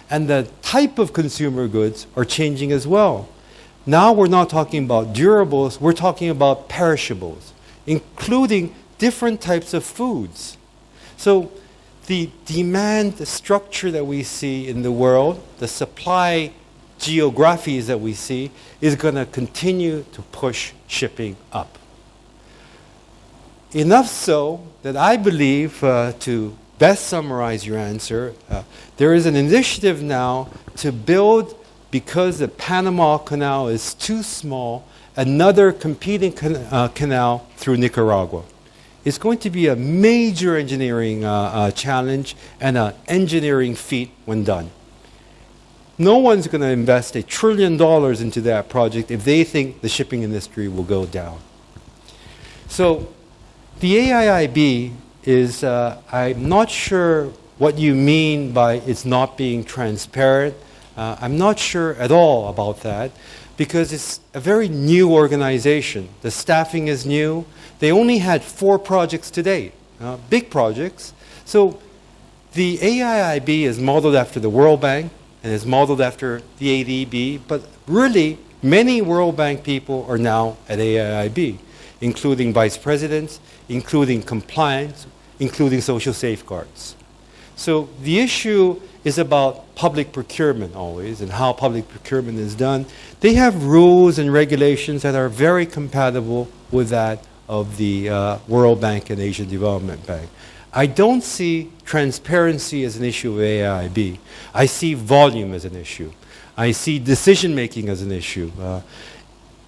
And the type of consumer goods are changing as well. Now we're not talking about durables, we're talking about perishables, including different types of foods. So the demand structure that we see in the world, the supply geographies that we see, is going to continue to push shipping up. Enough so that I believe, to best summarize your answer, there is an initiative now to build, because the Panama Canal is too small, another competing canal through Nicaragua. It's going to be a major engineering challenge and an engineering feat when done. No one's going to invest $1 trillion into that project if they think the shipping industry will go down. So the AIIB is, I'm not sure what you mean by it's not being transparent. I'm not sure at all about that, because it's a very new organization. The staffing is new. They only had 4 projects to date, big projects. So the AIIB is modeled after the World Bank and is modeled after the ADB, but really many World Bank people are now at AIIB, including vice presidents, including compliance, including social safeguards. So the issue is about public procurement always, and how public procurement is done. They have rules and regulations that are very compatible with that of the World Bank and Asian Development Bank. I don't see transparency as an issue of AIIB. I see volume as an issue. I see decision-making as an issue.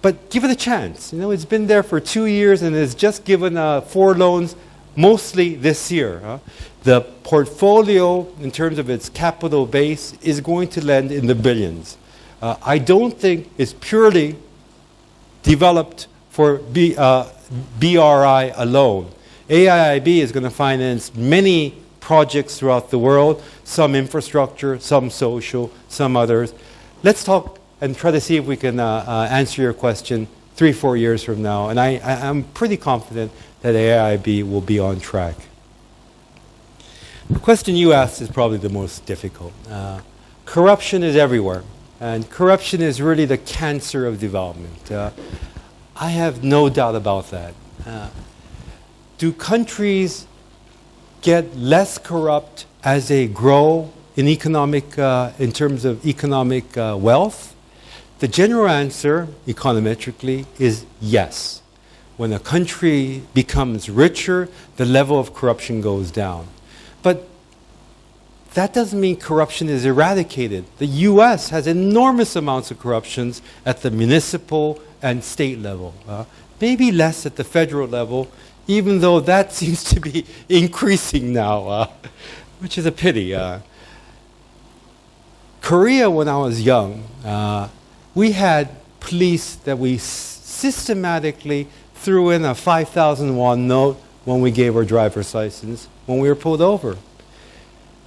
But give it a chance. You know, it's been there for 2 years and it's just given 4 loans, mostly this year. The portfolio, in terms of its capital base, is going to lend in the billions. I don't think it's purely developed for BRI alone. AIIB is going to finance many projects throughout the world, some infrastructure, some social, some others. Let's talk and try to see if we can answer your question 3-4 years from now. And I'm pretty confident that AIIB will be on track. The question you asked is probably the most difficult. Corruption is everywhere, and corruption is really the cancer of development. I have no doubt about that. Do countries get less corrupt as they grow in in terms of economic wealth? The general answer, econometrically, is yes. When a country becomes richer, the level of corruption goes down. But that doesn't mean corruption is eradicated. The US has enormous amounts of corruptions at the municipal and state level. Maybe less at the federal level, even though that seems to be increasing now, which is a pity. Korea, when I was young, we had police that we systematically threw in a 5,000 won note when we gave our driver's license when we were pulled over.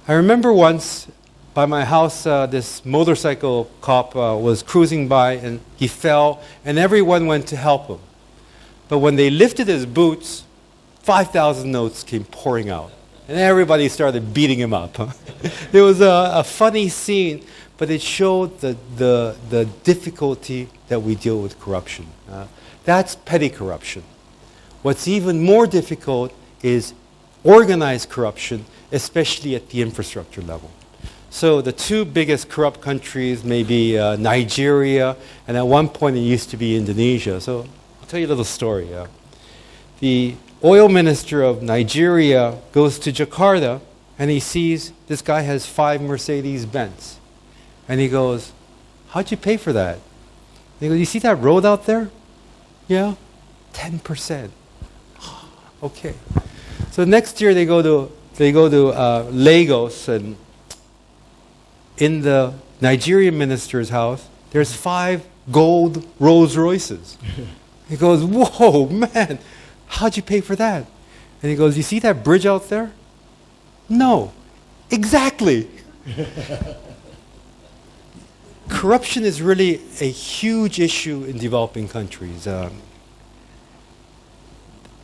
I remember once by my house, this motorcycle cop was cruising by and he fell, and everyone went to help him. But when they lifted his boots, 5,000 notes came pouring out, and everybody started beating him up. It was a funny scene, but it showed the difficulty that we deal with corruption. That's petty corruption. What's even more difficult is organized corruption, especially at the infrastructure level. So the 2 biggest corrupt countries may be Nigeria, and at one point it used to be Indonesia. So I'll tell you a little story. The oil minister of Nigeria goes to Jakarta, and he sees this guy has 5 Mercedes-Benz. And he goes, "How'd you pay for that?" And he goes, "You see that road out there?" "Yeah." 10%. Okay. So next year they go to Lagos, and in the Nigerian minister's house, there's 5 gold Rolls Royces. He goes, "Whoa, man, how'd you pay for that?" And he goes, "You see that bridge out there?" "No." "Exactly." Corruption is really a huge issue in developing countries.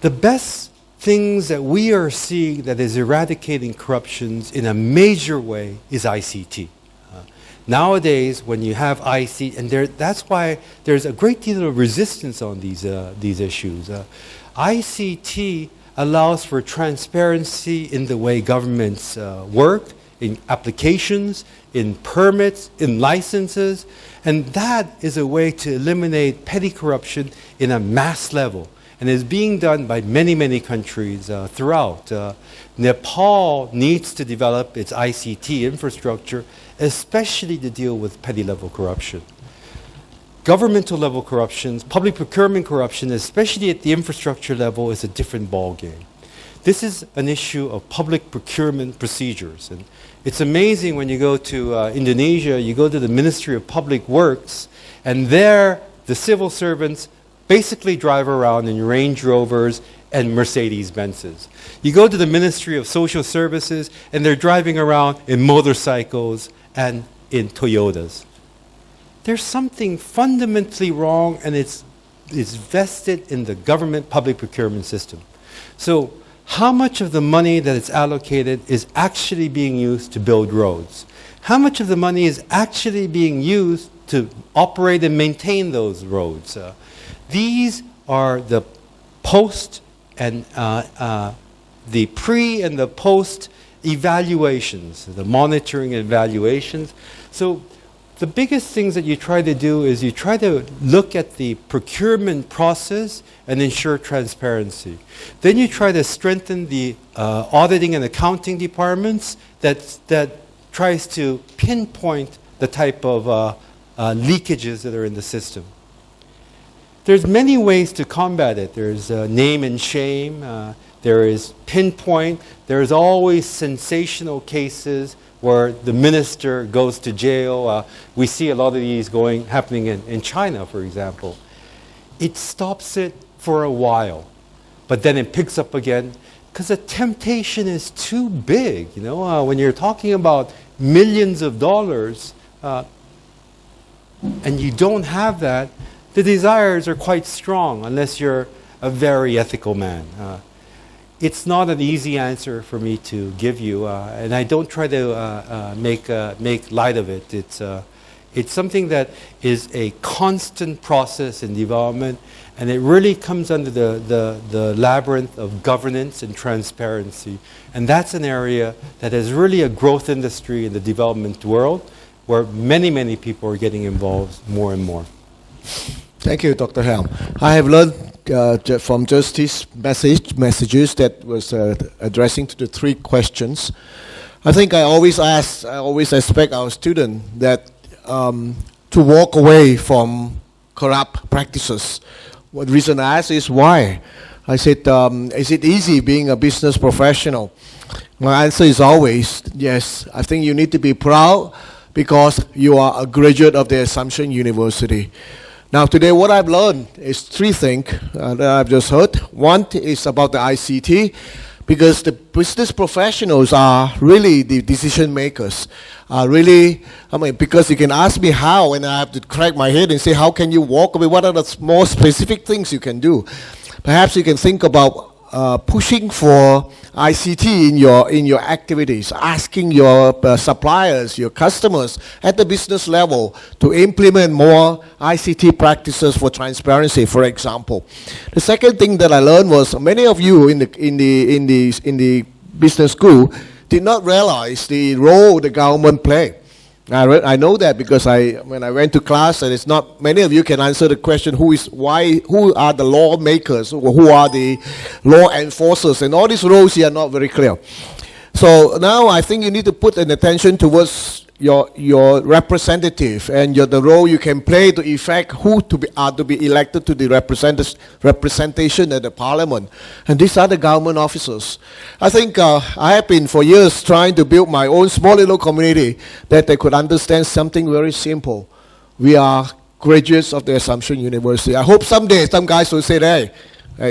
The best things that we are seeing that is eradicating corruptions in a major way is ICT. Nowadays, when you have ICT, and that's why there's a great deal of resistance on these issues. ICT allows for transparency in the way governments work, in applications, in permits, in licenses, and that is a way to eliminate petty corruption in a mass level, and is being done by many, many countries throughout. Nepal needs to develop its ICT infrastructure, especially to deal with petty level corruption. Governmental level corruptions, public procurement corruption, especially at the infrastructure level, is a different ballgame. This is an issue of public procurement procedures. And it's amazing when you go to Indonesia, you go to the Ministry of Public Works, and there the civil servants basically drive around in Range Rovers and Mercedes-Benzes. You go to the Ministry of Social Services, and they're driving around in motorcycles and in Toyotas. There's something fundamentally wrong, and it's vested in the government public procurement system. So how much of the money that is allocated is actually being used to build roads? How much of the money is actually being used to operate and maintain those roads? These are the post and the pre and the post evaluations, the monitoring and evaluations. So the biggest things that you try to do is you try to look at the procurement process and ensure transparency. Then you try to strengthen the auditing and accounting departments that tries to pinpoint the type of leakages that are in the system. There's many ways to combat it. There's name and shame. There is pinpoint. There's always sensational cases where the minister goes to jail. We see a lot of these happening in China, for example. It stops it for a while, but then it picks up again because the temptation is too big. You know, when you're talking about millions of dollars and you don't have that, the desires are quite strong unless you're a very ethical man. It's not an easy answer for me to give you, and I don't try to make light of it. It's something that is a constant process in development, and it really comes under the labyrinth of governance and transparency. And that's an area that is really a growth industry in the development world, where many, many people are getting involved more and more. Thank you, Dr. Helm. I have learned from just his messages that was addressing to the 3 questions. I think I always expect our student that to walk away from corrupt practices. One reason I ask is why. I said, is it easy being a business professional? My answer is always yes. I think you need to be proud because you are a graduate of the Assumption University. Now today what I've learned is 3 things that I've just heard. One is about the ICT, because the business professionals are really the decision makers. Because you can ask me how, and I have to crack my head and say, how can you walk away? What are the more specific things you can do? Perhaps you can think about pushing for ICT in your activities, asking your suppliers, your customers at the business level to implement more ICT practices for transparency, for example. The second thing that I learned was many of you in the business school did not realize the role the government play. I know that because when I went to class, and it's not many of you can answer the question who are the lawmakers, or who are the law enforcers, and all these roles here are not very clear. So now I think you need to put an attention towards your representative and the role you can play to effect who are to be elected to the representation at the parliament. And these are the government officers. I think I have been for years trying to build my own small little community that they could understand something very simple. We are graduates of the Assumption University. I hope someday some guys will say, hey,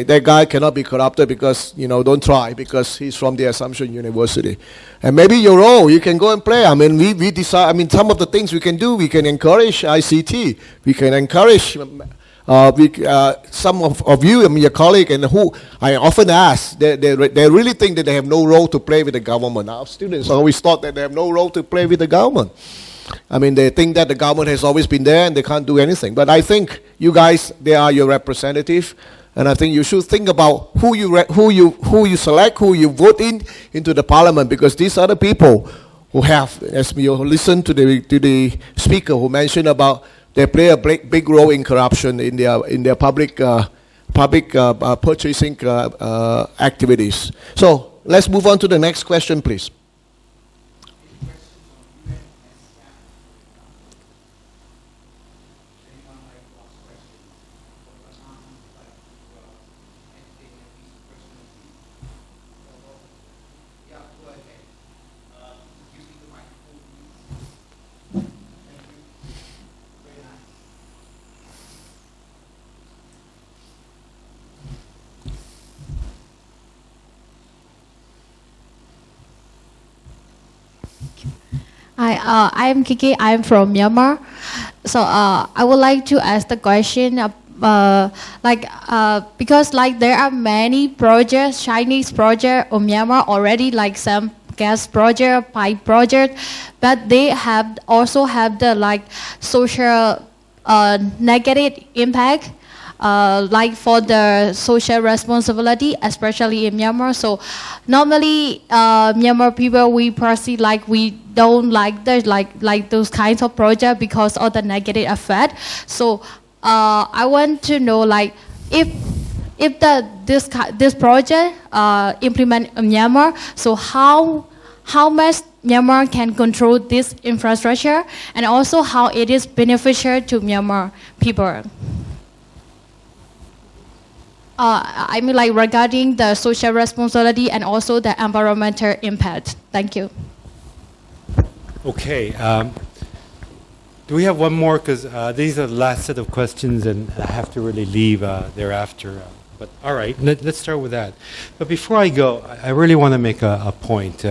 that guy cannot be corrupted because, don't try, because he's from the Assumption University. And maybe your role, you can go and play. We decide, some of the things we can do, we can encourage ICT. We can encourage some of you, your colleague, and who I often ask, they really think that they have no role to play with the government. Our students always thought that they have no role to play with the government. I mean, they think that the government has always been there and they can't do anything. But I think you guys, they are your representative, and I think you should think about who you select, who you vote into the parliament, because these are the people who have, as you listen to the speaker who mentioned about they play a big role in corruption in their public purchasing activities. So let's move on to the next question, please. Hi, I'm Kiki. I'm from Myanmar. So I would like to ask the question, because there are many projects, Chinese projects of Myanmar already, like some gas project, pipe project, but they also have the social negative impact. For the social responsibility, especially in Myanmar. So normally, Myanmar people, we perceive we don't like those kinds of projects because of the negative effect. So I want to know if this project implement in Myanmar, so how much Myanmar can control this infrastructure, and also how it is beneficial to Myanmar people. I mean, regarding the social responsibility and also the environmental impact. Thank you. Okay. Do we have one more? Because these are the last set of questions, and I have to really leave thereafter. But all right, let's start with that. But before I go, I really want to make a point.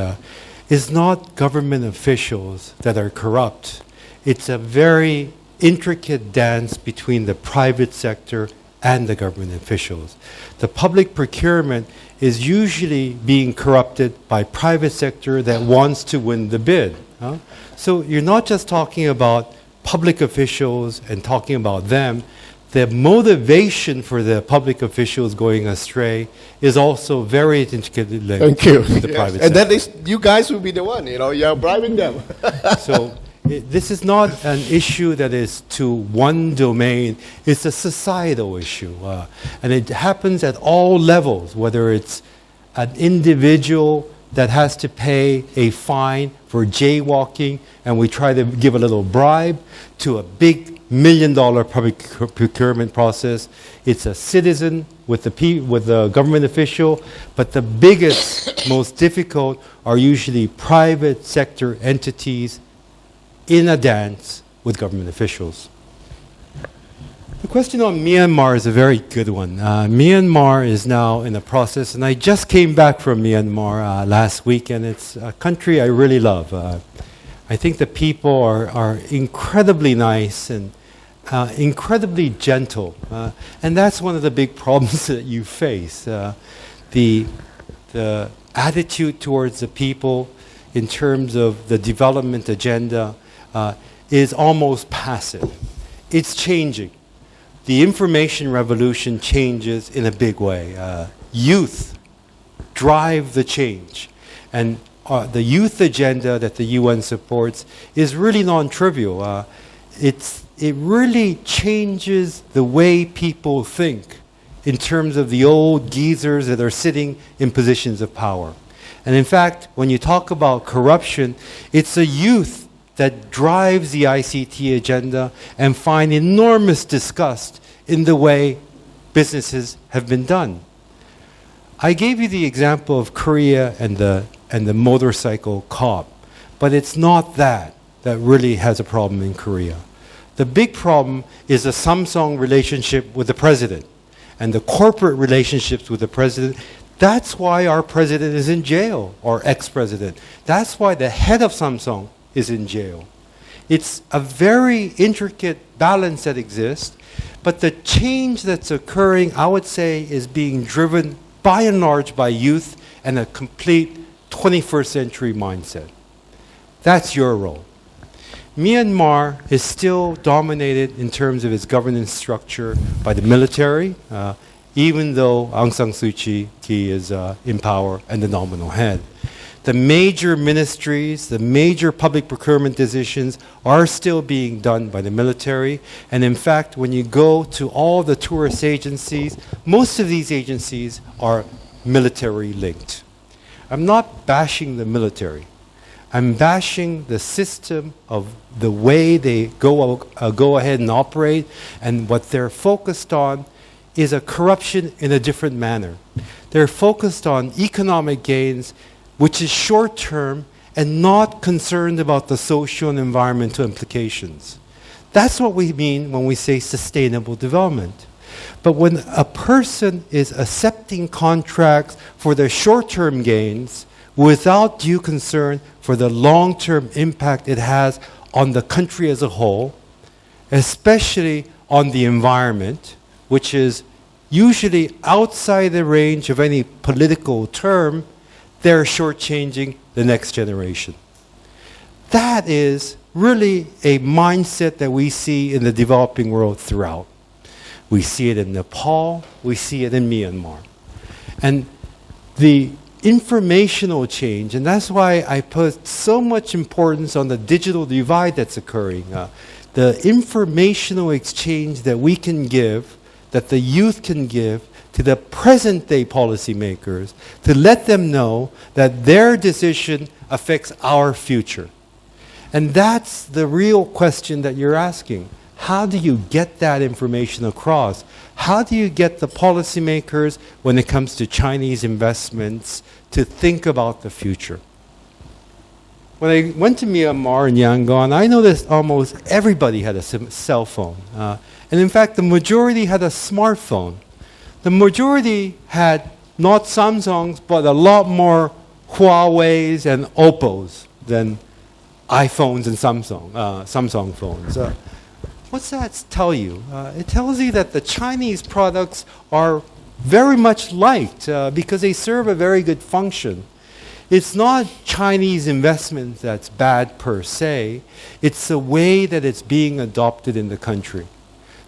It's not government officials that are corrupt. It's a very intricate dance between the private sector and the government officials. The public procurement is usually being corrupted by private sector that wants to win the bid. So you're not just talking about public officials and talking about them. The motivation for the public officials going astray is also very intricately linked to the private sector. And then you guys will be the one, you're bribing them. So this is not an issue that is to one domain. It's a societal issue. And it happens at all levels, whether it's an individual that has to pay a fine for jaywalking, and we try to give a little bribe, to a big $1 million public procurement process. It's a citizen with the government official, but the biggest, most difficult are usually private sector entities in a dance with government officials. The question on Myanmar is a very good one. Myanmar is now in a process, and I just came back from Myanmar last week, and it's a country I really love. I think the people are incredibly nice and incredibly gentle, and that's one of the big problems that you face. The attitude towards the people in terms of the development agenda is almost passive. It's changing. The information revolution changes in a big way. Youth drive the change. And the youth agenda that the UN supports is really non-trivial. It really changes the way people think in terms of the old geezers that are sitting in positions of power. And in fact, when you talk about corruption, it's the youth that drives the ICT agenda and find enormous disgust in the way businesses have been done. I gave you the example of Korea and the motorcycle cop, but it's not that really has a problem in Korea. The big problem is the Samsung relationship with the president and the corporate relationships with the president. That's why our president is in jail, or ex-president. That's why the head of Samsung is in jail. It's a very intricate balance that exists, but the change that's occurring, I would say, is being driven by and large by youth and a complete 21st century mindset. That's your role. Myanmar is still dominated in terms of its governance structure by the military, even though Aung San Suu Kyi is in power and the nominal head. The major ministries, the major public procurement decisions are still being done by the military. And in fact, when you go to all the tourist agencies, most of these agencies are military linked. I'm not bashing the military. I'm bashing the system of the way they go ahead and operate, and what they're focused on is a corruption in a different manner. They're focused on economic gains, which is short-term and not concerned about the social and environmental implications. That's what we mean when we say sustainable development. But when a person is accepting contracts for their short-term gains without due concern for the long-term impact it has on the country as a whole, especially on the environment, which is usually outside the range of any political term, they're shortchanging the next generation. That is really a mindset that we see in the developing world throughout. We see it in Nepal, we see it in Myanmar. And the informational change, and that's why I put so much importance on the digital divide that's occurring. The informational exchange that we can give, that the youth can give to the present-day policymakers, to let them know that their decision affects our future. And that's the real question that you're asking. How do you get that information across? How do you get the policymakers, when it comes to Chinese investments, to think about the future? When I went to Myanmar and Yangon, I noticed almost everybody had a cell phone. And in fact, the majority had a smartphone. The majority had not Samsungs, but a lot more Huawei's and Oppos than iPhones and Samsung phones. What's that tell you? It tells you that the Chinese products are very much liked because they serve a very good function. It's not Chinese investment that's bad per se. It's the way that it's being adopted in the country.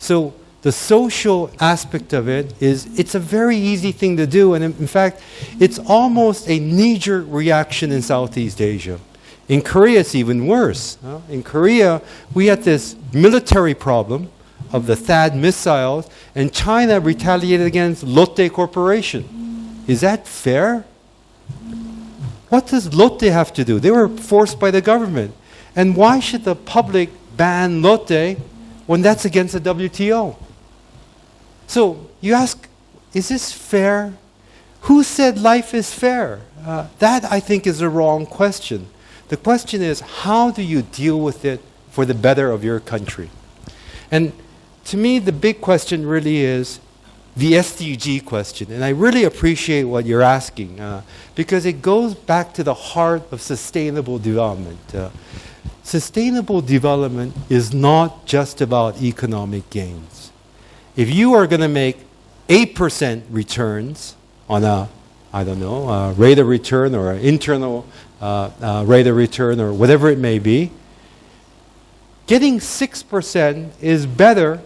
So the social aspect of it is, it's a very easy thing to do. And in fact, it's almost a knee-jerk reaction in Southeast Asia. In Korea, it's even worse. In Korea, we had this military problem of the THAAD missiles, and China retaliated against Lotte Corporation. Is that fair? What does Lotte have to do? They were forced by the government. And why should the public ban Lotte when that's against the WTO? So you ask, is this fair? Who said life is fair? That, I think, is the wrong question. The question is, how do you deal with it for the better of your country? And to me, the big question really is the SDG question. And I really appreciate what you're asking because it goes back to the heart of sustainable development. Sustainable development is not just about economic gains. If you are going to make 8% returns on a, I don't know, rate of return or an internal rate of return or whatever it may be, getting 6% is better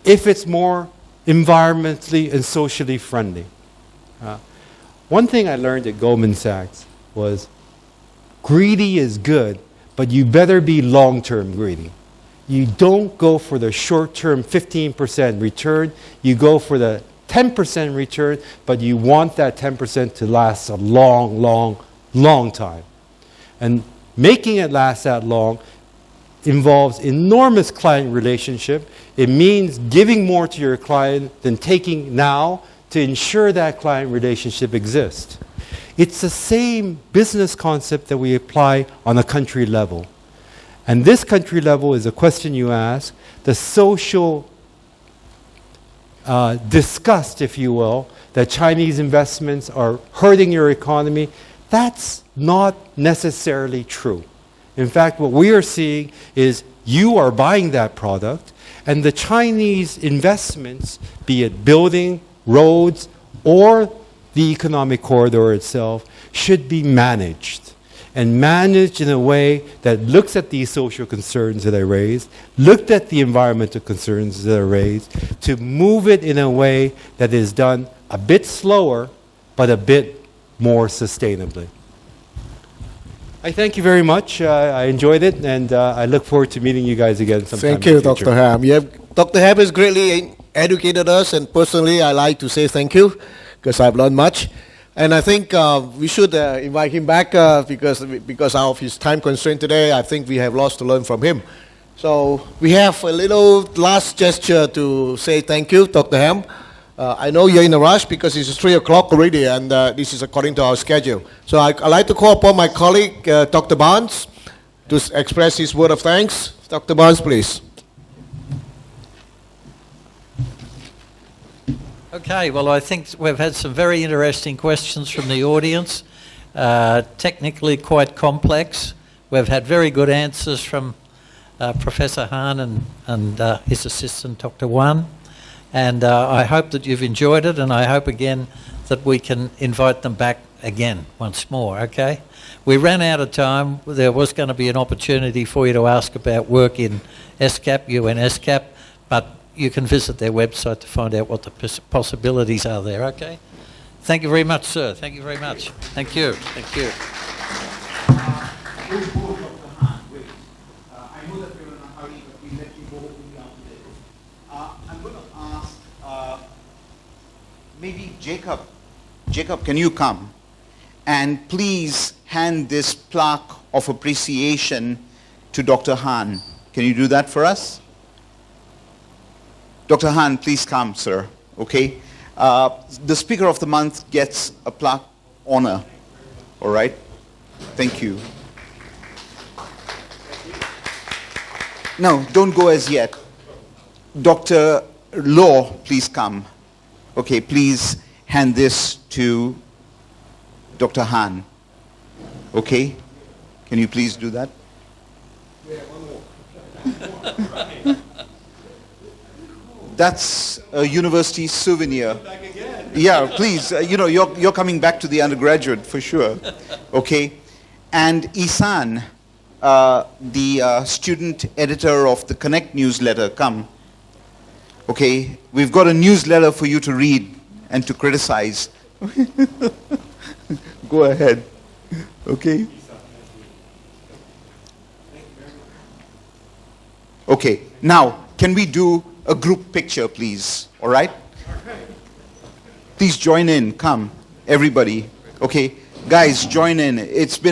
if it's more environmentally and socially friendly. One thing I learned at Goldman Sachs was greedy is good, but you better be long-term greedy. You don't go for the short-term 15% return. You go for the 10% return, but you want that 10% to last a long, long, long time. And making it last that long involves enormous client relationship. It means giving more to your client than taking now to ensure that client relationship exists. It's the same business concept that we apply on a country level. And this country level is a question you ask, the social disgust, if you will, that Chinese investments are hurting your economy. That's not necessarily true. In fact, what we are seeing is you are buying that product, and the Chinese investments, be it building, roads, or the economic corridor itself, should be managed. and managed in a way that looks at these social concerns that I raised, looked at the environmental concerns that I raised, to move it in a way that is done a bit slower, but a bit more sustainably. I thank you very much. I enjoyed it, and I look forward to meeting you guys again sometime Thank in you, the future. Dr. Ham. Dr. Ham has greatly educated us, and personally, I like to say thank you because I've learned much. And I think we should invite him back because of his time constraint today. I think we have lots to learn from him. So we have a little last gesture to say thank you, Dr. Ham. I know you're in a rush because it's 3 o'clock already, and this is according to our schedule. So I'd like to call upon my colleague, Dr. Barnes, to express his word of thanks. Dr. Barnes, please. Okay, well, I think we've had some very interesting questions from the audience, technically quite complex. We've had very good answers from Professor Hahn and his assistant, Dr. Wan. And I hope that you've enjoyed it, and I hope again that we can invite them back again once more, okay? We ran out of time. There was going to be an opportunity for you to ask about work in ESCAP, UN ESCAP, but you can visit their website to find out what the possibilities are there, okay? Thank you very much, sir. Thank you very much. Thank you. Thank you. I know that we're in a hurry, but we let you go only after this. I'm going to ask maybe Jacob. Jacob, can you come? And please hand this plaque of appreciation to Dr. Hahn. Can you do that for us? Dr. Hahn, please come, sir. Okay? The Speaker of the Month gets a plaque honor. All right? Thank you. No, don't go as yet. Dr. Law, please come. Okay, please hand this to Dr. Hahn. Okay? Can you please do that? That's a university souvenir. Yeah, please. You're coming back to the undergraduate for sure. Okay? And Isan, the student editor of the Connect newsletter, come. Okay? We've got a newsletter for you to read and to criticize. Go ahead. Okay? Okay. Now, can we do a group picture, please? All right? Please join in. Come, everybody. Okay? Guys, join in. It's been